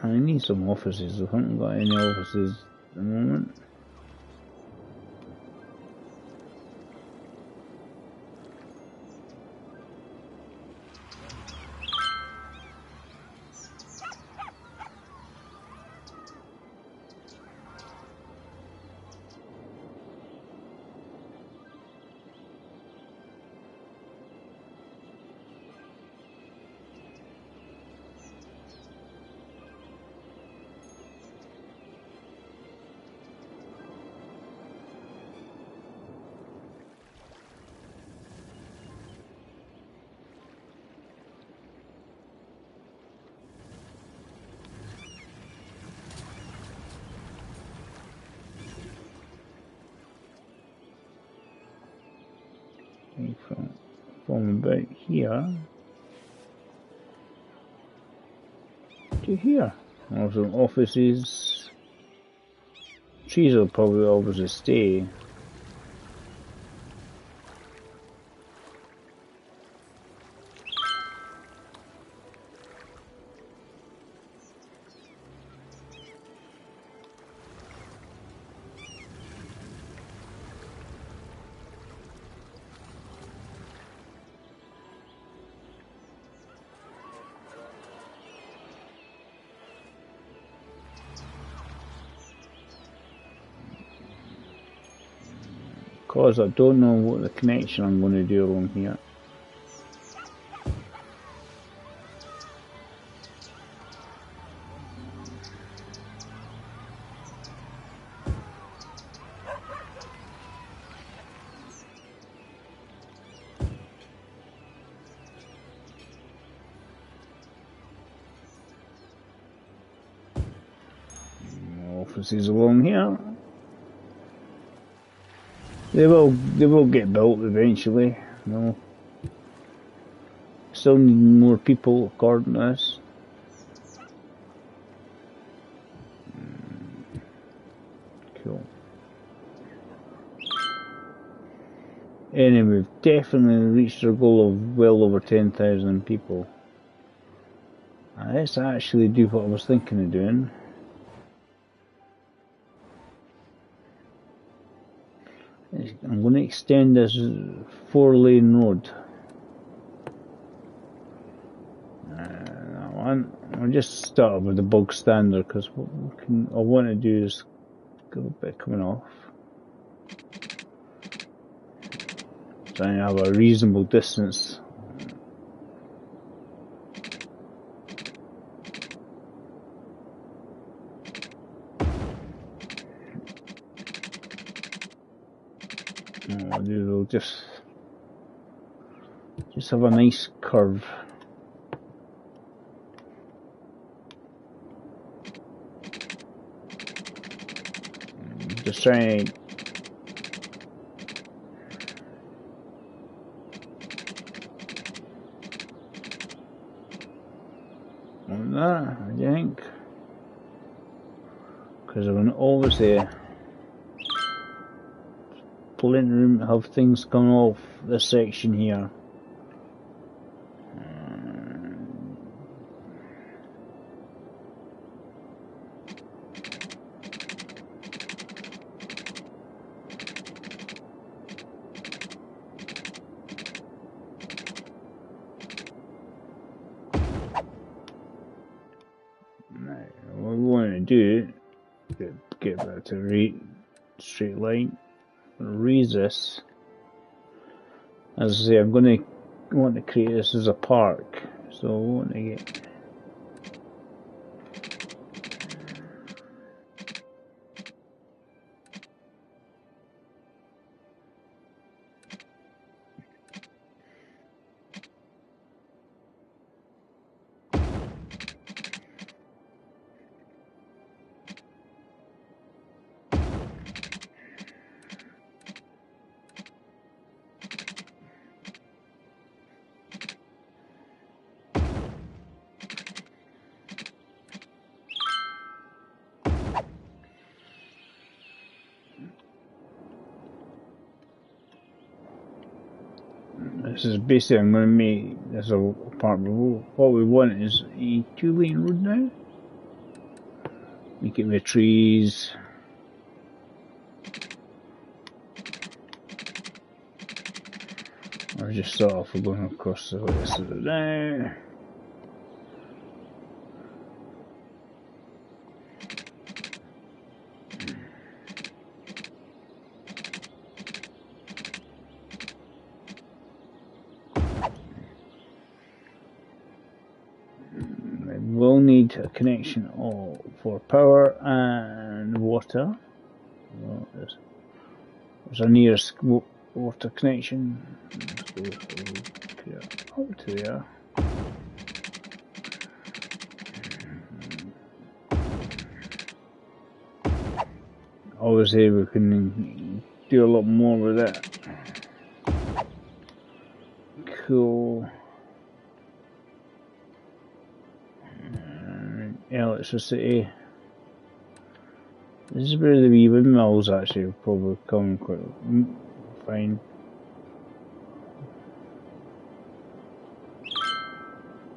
I need some offices. I haven't got any offices at the moment. From about here to here. Also offices. Trees will probably obviously stay. Because I don't know what the connection I'm going to do along here. Offices along here. They will get built eventually. No. Still need more people according to this. Cool. Anyway, we've definitely reached our goal of well over 10,000 people. Let's actually do what I was thinking of doing. I'm going to extend this 4-lane road. That one. I'll just start with the bog standard because what I want to do is get a bit coming off. Trying to have a reasonable distance. What I'll do, we'll just have a nice curve. Just trying to like that, I think, because I'm obviously plenty of room to have things come off this section here. What we want to do, get back to straight line, raise this. As I say, I'm going to want to create this as a park, so I want to get this is basically, I'm going to make this a apartment. What we want is a 2-lane road now. Make it with trees. Or just start off with going across the rest of it now. We'll need a connection for power and water. Well, there's our nearest water connection. Let's go up to there. Obviously, we can do a lot more with it. Cool. Electricity. This is where the wee windmills actually will probably come quite fine.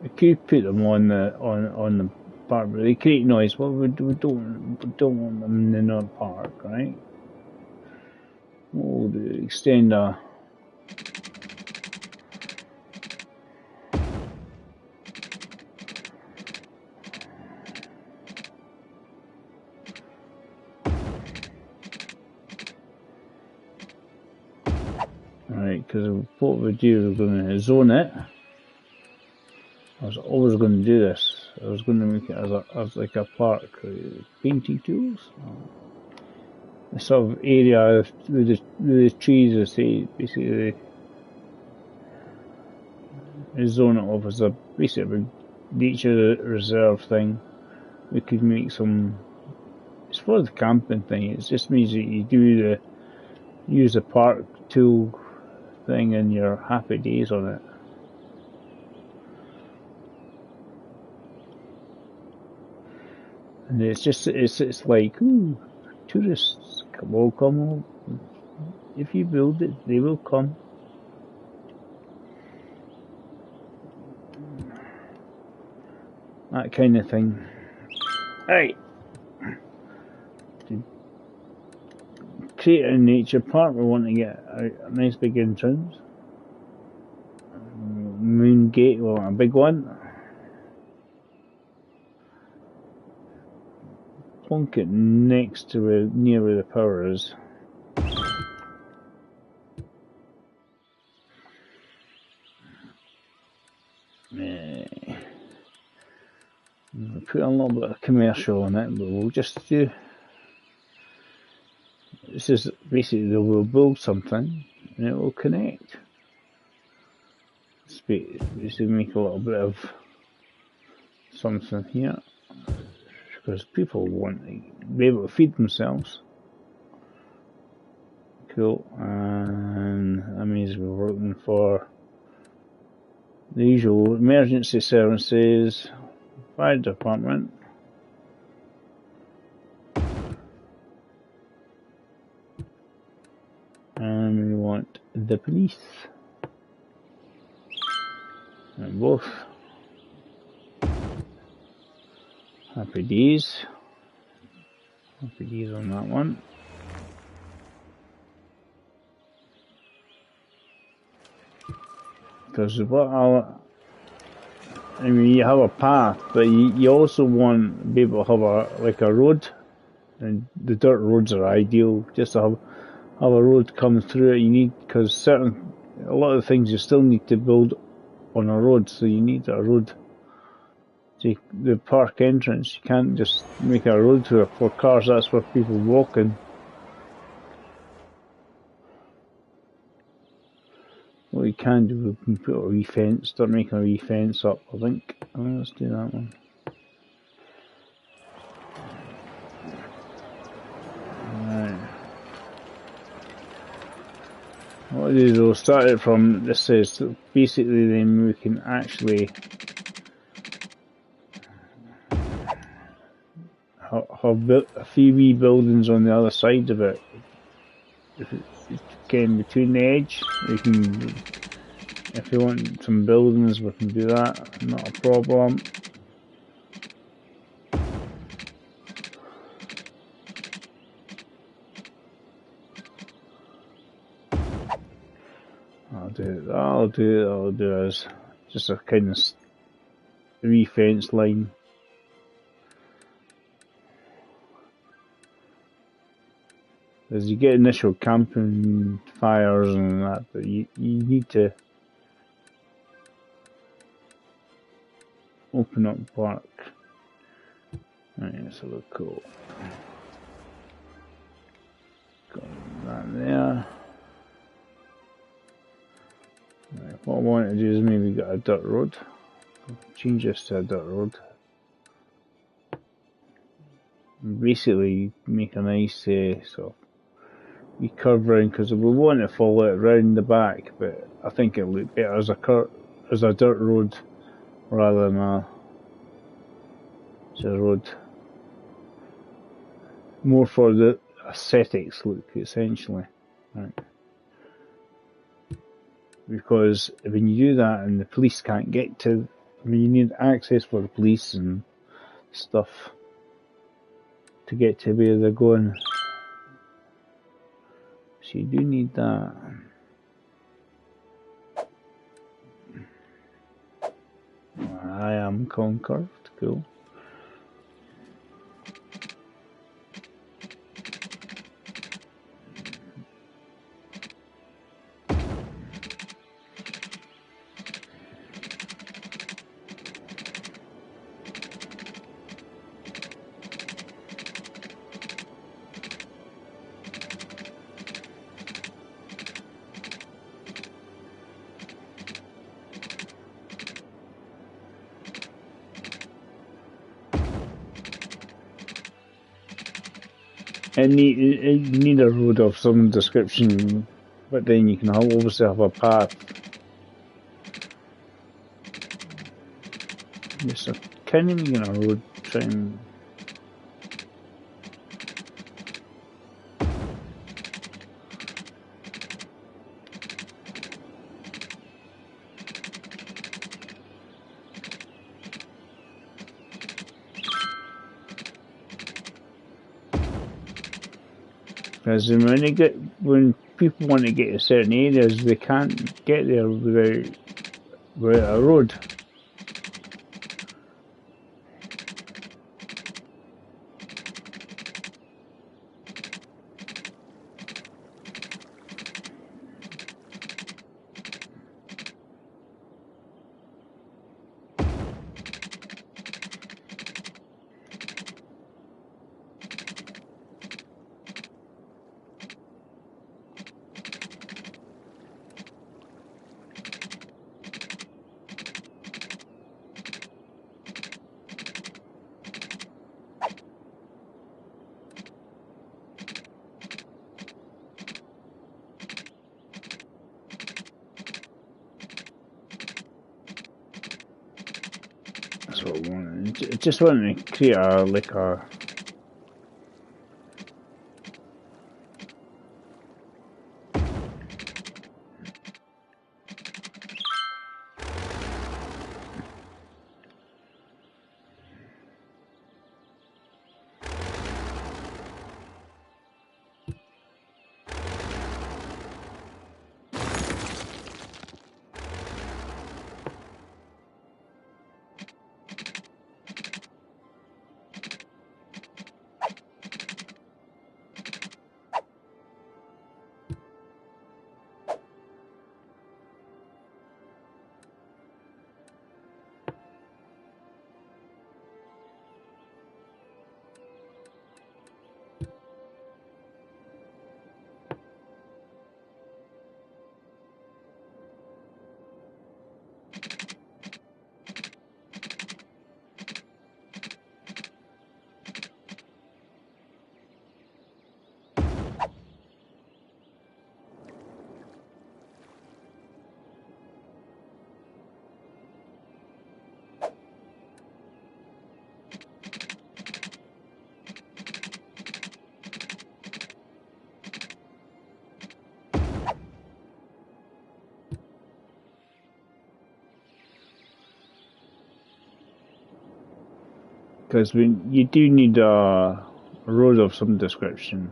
We could put them on the park, but they create noise. Well, we don't want them in the park, right? We'll do extend a. Right, because what we do, we're going to zone it. I was always going to do this. I was going to make it as like a park, painting tools. The sort of area with the trees, I say, basically zone it off as basically a nature reserve thing. We could make some. It's for the camping thing. It just means that you use the park tool thing in your happy days on it. And it's like, ooh, tourists will come. If you build it, they will come. That kind of thing. Right. To create a nature park, we want to get a nice big entrance. Moon gate, we want a big one. Plonk it next to near where the power is. We'll put a little bit of commercial on it, but we'll just do. This is basically we'll build something and it will connect. Basically make a little bit of something here. Because people want to be able to feed themselves. Cool, and that means we're looking for the usual emergency services, fire department. and we want the police. And both. Happy days. Happy days on that one. Because what I mean, you have a path, but you also want to be able to have a road, and the dirt roads are ideal. Just to have a road come through it. You need, because a lot of things you still need to build on a road, so you need a road. See, the park entrance, you can't just make a road through it for cars. That's where people walk in. What we can do, we can put a wee fence, start making a wee fence up, I think. Let's do that one. Alright. What I do is we'll start it from, this says, basically then we can actually have built a few wee buildings on the other side of it. If it's getting between the edge, we can, if you want some buildings, we can do that, not a problem. I'll do as just a kind of re-fence line. As you get initial camping fires and that, but you need to open up the park. Right, let's have a look. Cool. Got that there. Right, what I want to do is maybe get a dirt road. Change this to a dirt road. Basically, make a nice sort of we curve round, because we want to follow it round the back, but I think it'll look better as a dirt road rather than a road. More for the aesthetics look, essentially. Right. Because when you do that and the police can't get to, I mean, you need access for the police and stuff to get to where they're going. So you do need that. I am conquered, cool. You need a road of some description, but then you can obviously have a path. Yes, I can't even get a road trying. Because when people want to get to certain areas, they can't get there without a road. That's what I want. I just want to create a because you do need a road of some description.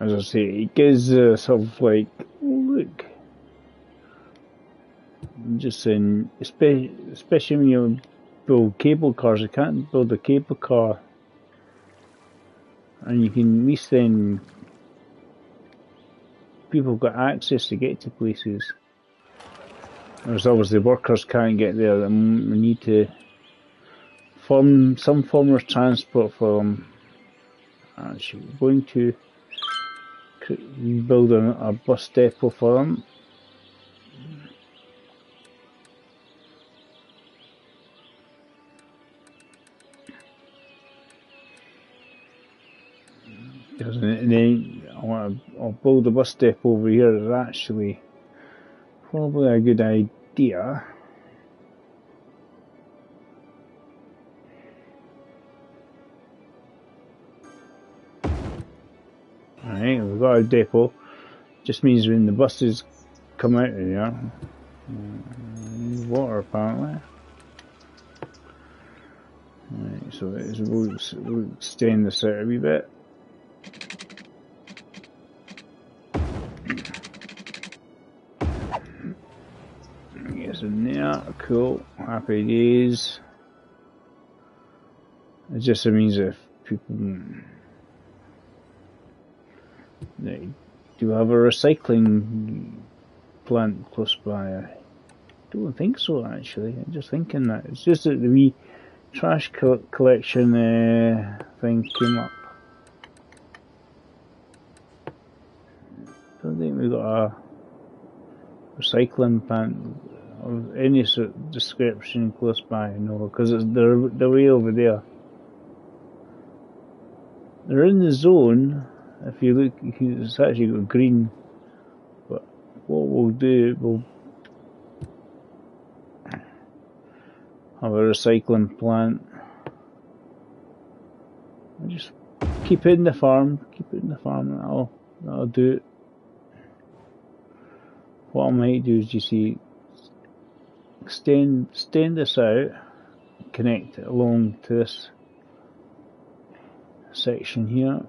As I say, it gives sort of like, oh look, I'm just saying, especially when you build cable cars, you can't build a cable car, and you can at least then people got access to get to places. There's obviously workers can't get there, and we need to form some form of transport for them. Actually, we're going to build a bus depot for them. And then I'll build a bus depot over here. Is actually probably a good idea. Alright, we've got a depot. Just means when the buses come out of there, water apparently. Right, so we'll extend this out a wee bit. Yes, in there, cool, happy days. It just means if people they do have a recycling plant close by. I don't think so actually, I'm just thinking that. It's just that the wee trash collection thing came up. I don't think we've got a recycling plant of any sort of description close by, no, because they're way over there. They're in the zone. If you look, it's actually got green. But what we'll do, we'll have a recycling plant. I'll just keep it in the farm. Keep it in the farm. That'll do it. What I might do is, you see, extend this out, connect it along to this section here.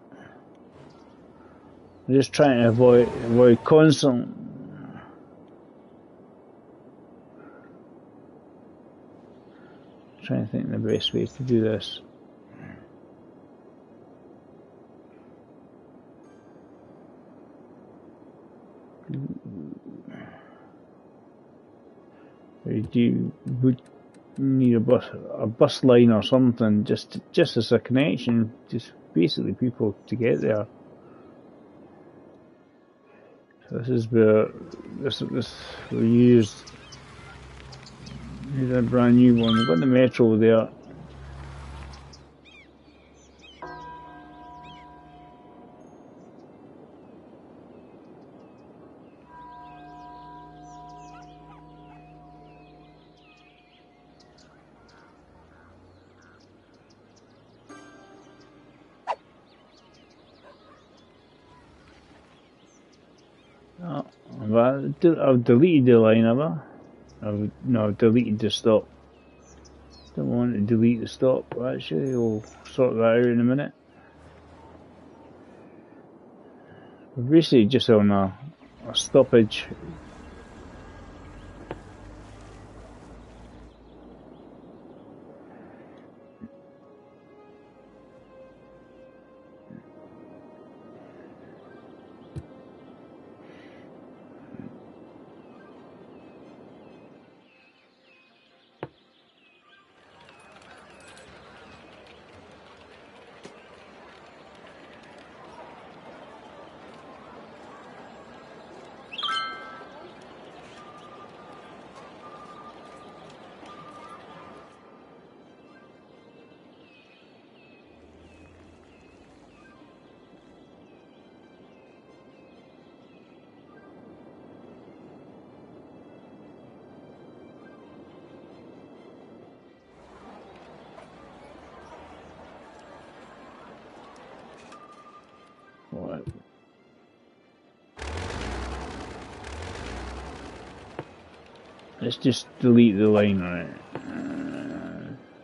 I'm just trying to avoid constant. Trying to think the best way to do this. Would need a bus line or something, just as a connection, just basically people to get there. So this is where this we used. Here's a brand new one. We've got the metro there. I've deleted the line, have I? I've deleted the stop. Don't want to delete the stop, actually. We'll sort that out in a minute. We're basically just on a stoppage. Let's just delete the line, right?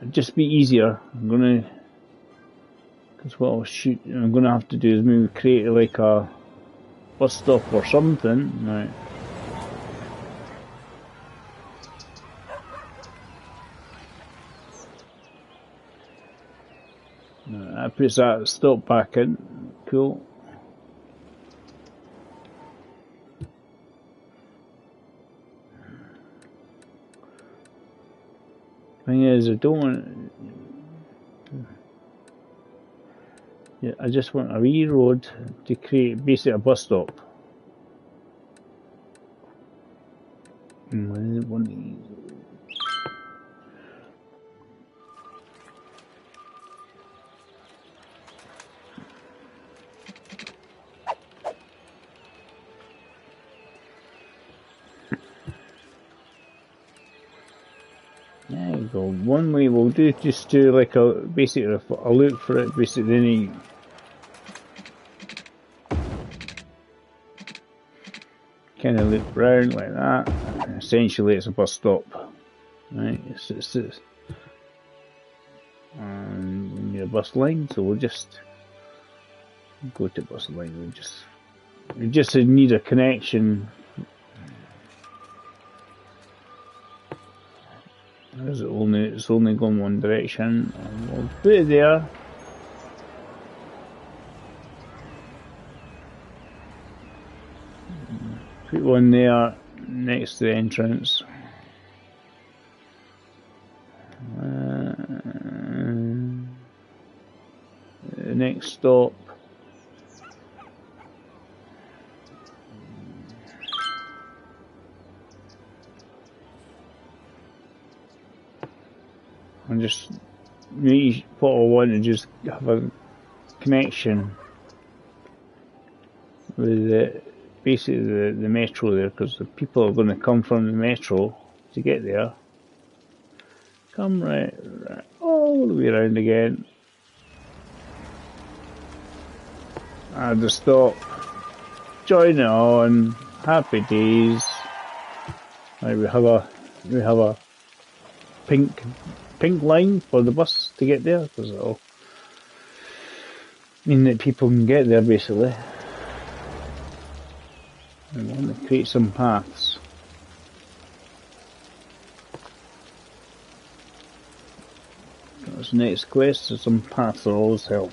It'd just be easier. I'm gonna, because what I'm gonna have to do is maybe create like a bus stop or something, right? That puts that stop back in. Cool. Thing is, I don't want. Yeah, I just want a wee road to create basically a bus stop. One of these. There you go. One way we'll do just do like a basically a loop for it. Basically, then you kind of loop round like that. And essentially, it's a bus stop, right? It's and we need a bus line, so we'll just go to bus line. We just need a connection. It's only going one direction, and we'll put it there. Put one there next to the entrance. The next stop. And just what I want to just have a connection with basically the metro there, because the people are going to come from the metro to get there. Come right all the way around again. Add the stop. Join it on. Happy days. Right, we have a pink line for the bus to get there, because it'll mean that people can get there basically. I want to create some paths. That's the next quest, so some paths will always help.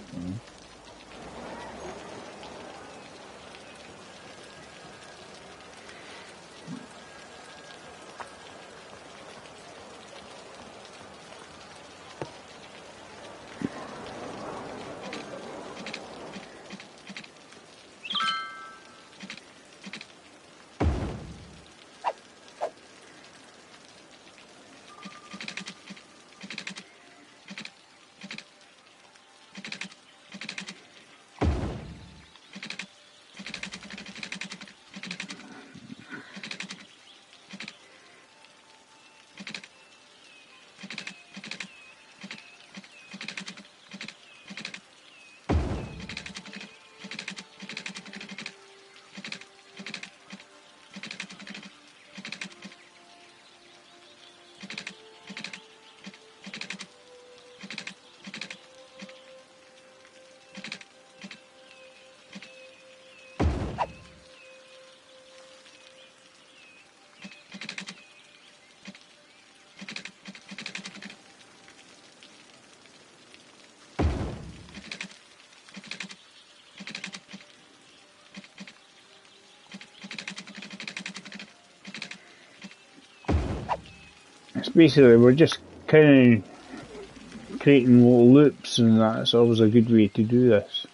Basically, we're just kind of creating little loops, and that's always a good way to do this.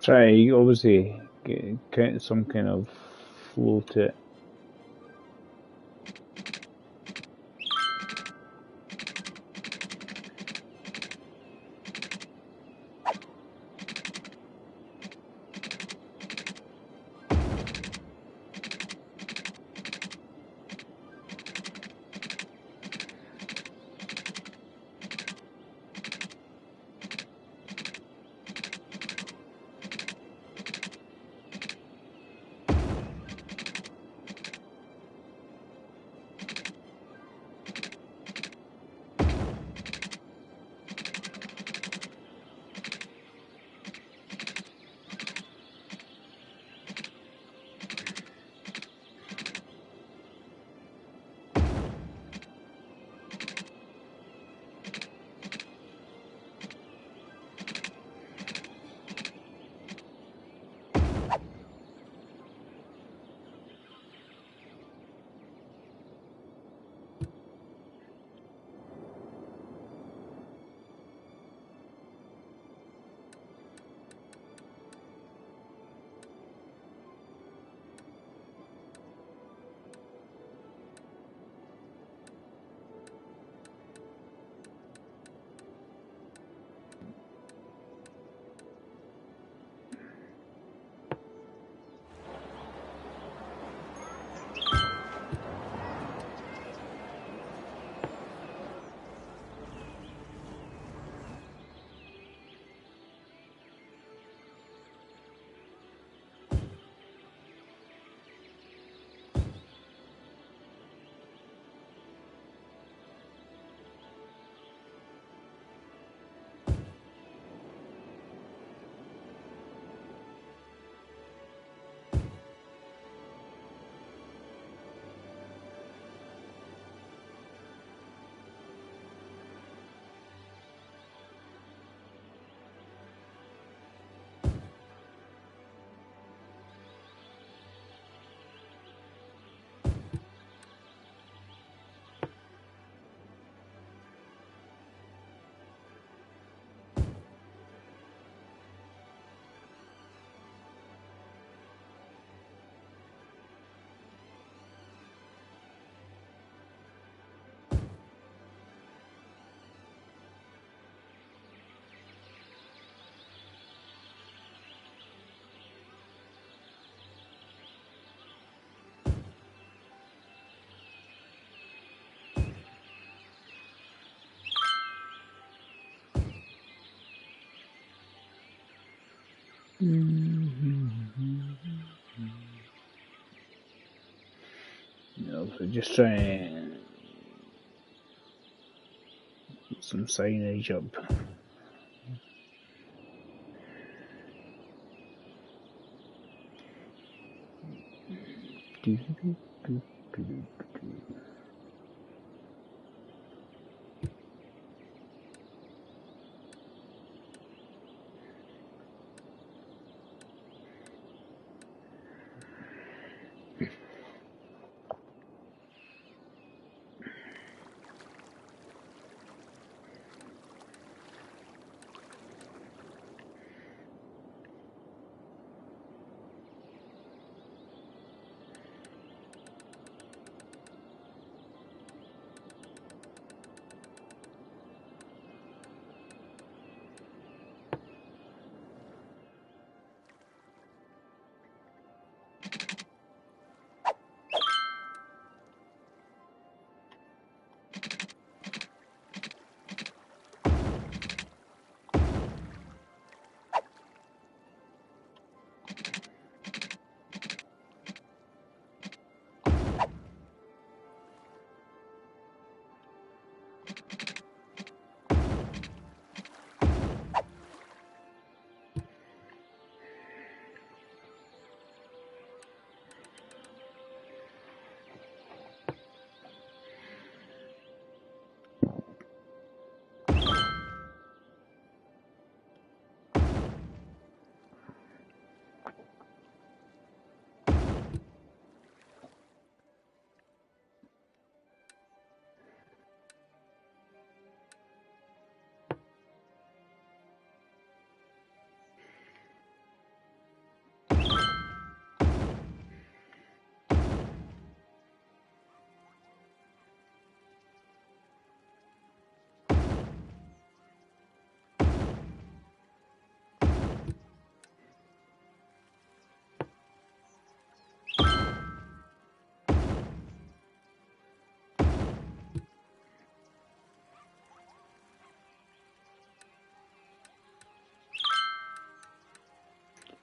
Try obviously get some kind of flow to it. So just try and put some signage up.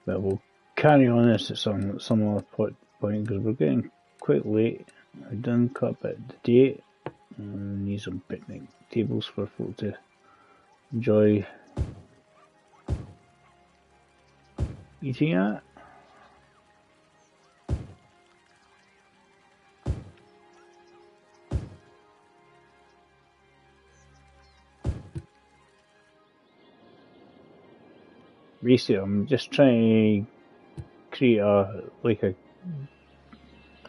But we'll carry on this at some other point because we're getting quite late. I've done cut a bit of the date. And need some picnic tables for folk to enjoy eating at. Basically, I'm just trying to create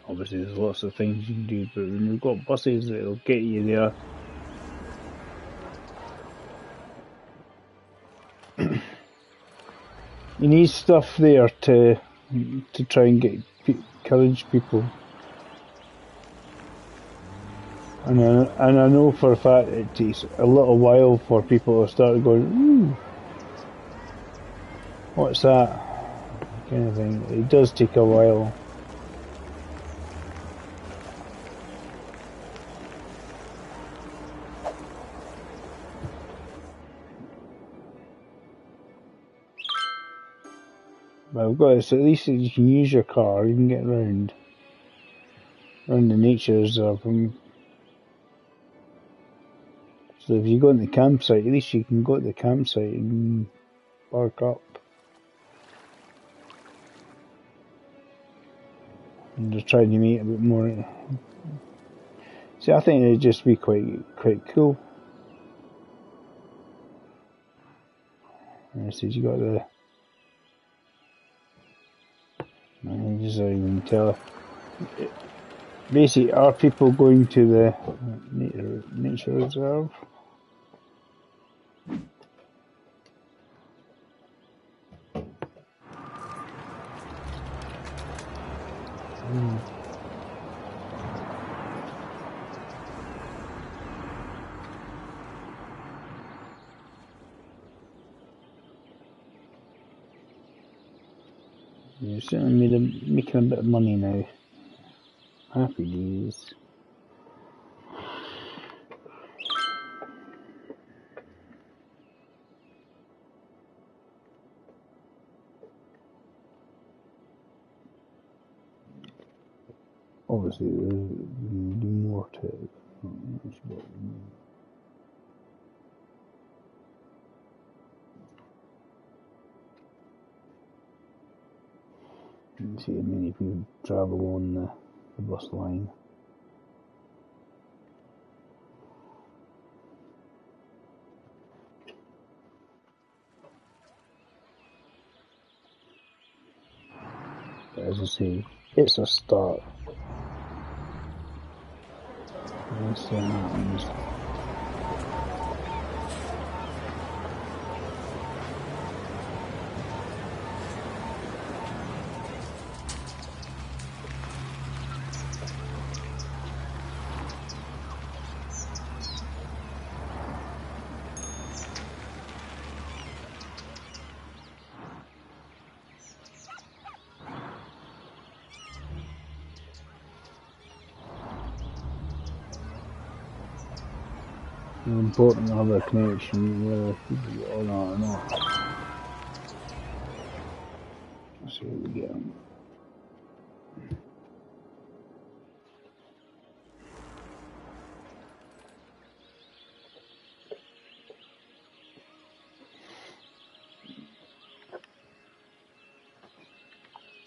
obviously there's lots of things you can do, but when you've got buses that'll get you there, you need stuff there to try and encourage people. And I know for a fact it takes a little while for people to start going, ooh, what's that? Kind of thing. It does take a while. But I've got this, at least you can use your car, you can get around the nature reserve. So if you go in the campsite, at least you can go to the campsite and park up. And just trying to make it a bit more. See, I think it'd just be quite cool. And I said you got the. I just don't even tell. Basically, are people going to the nature reserve? You're certainly making a bit of money now. Happy days. Obviously, there's more to it. You can see many people travel on the bus line. But as I say, it's a start. Important to have a connection whether people get on or not. Let's see what we get on.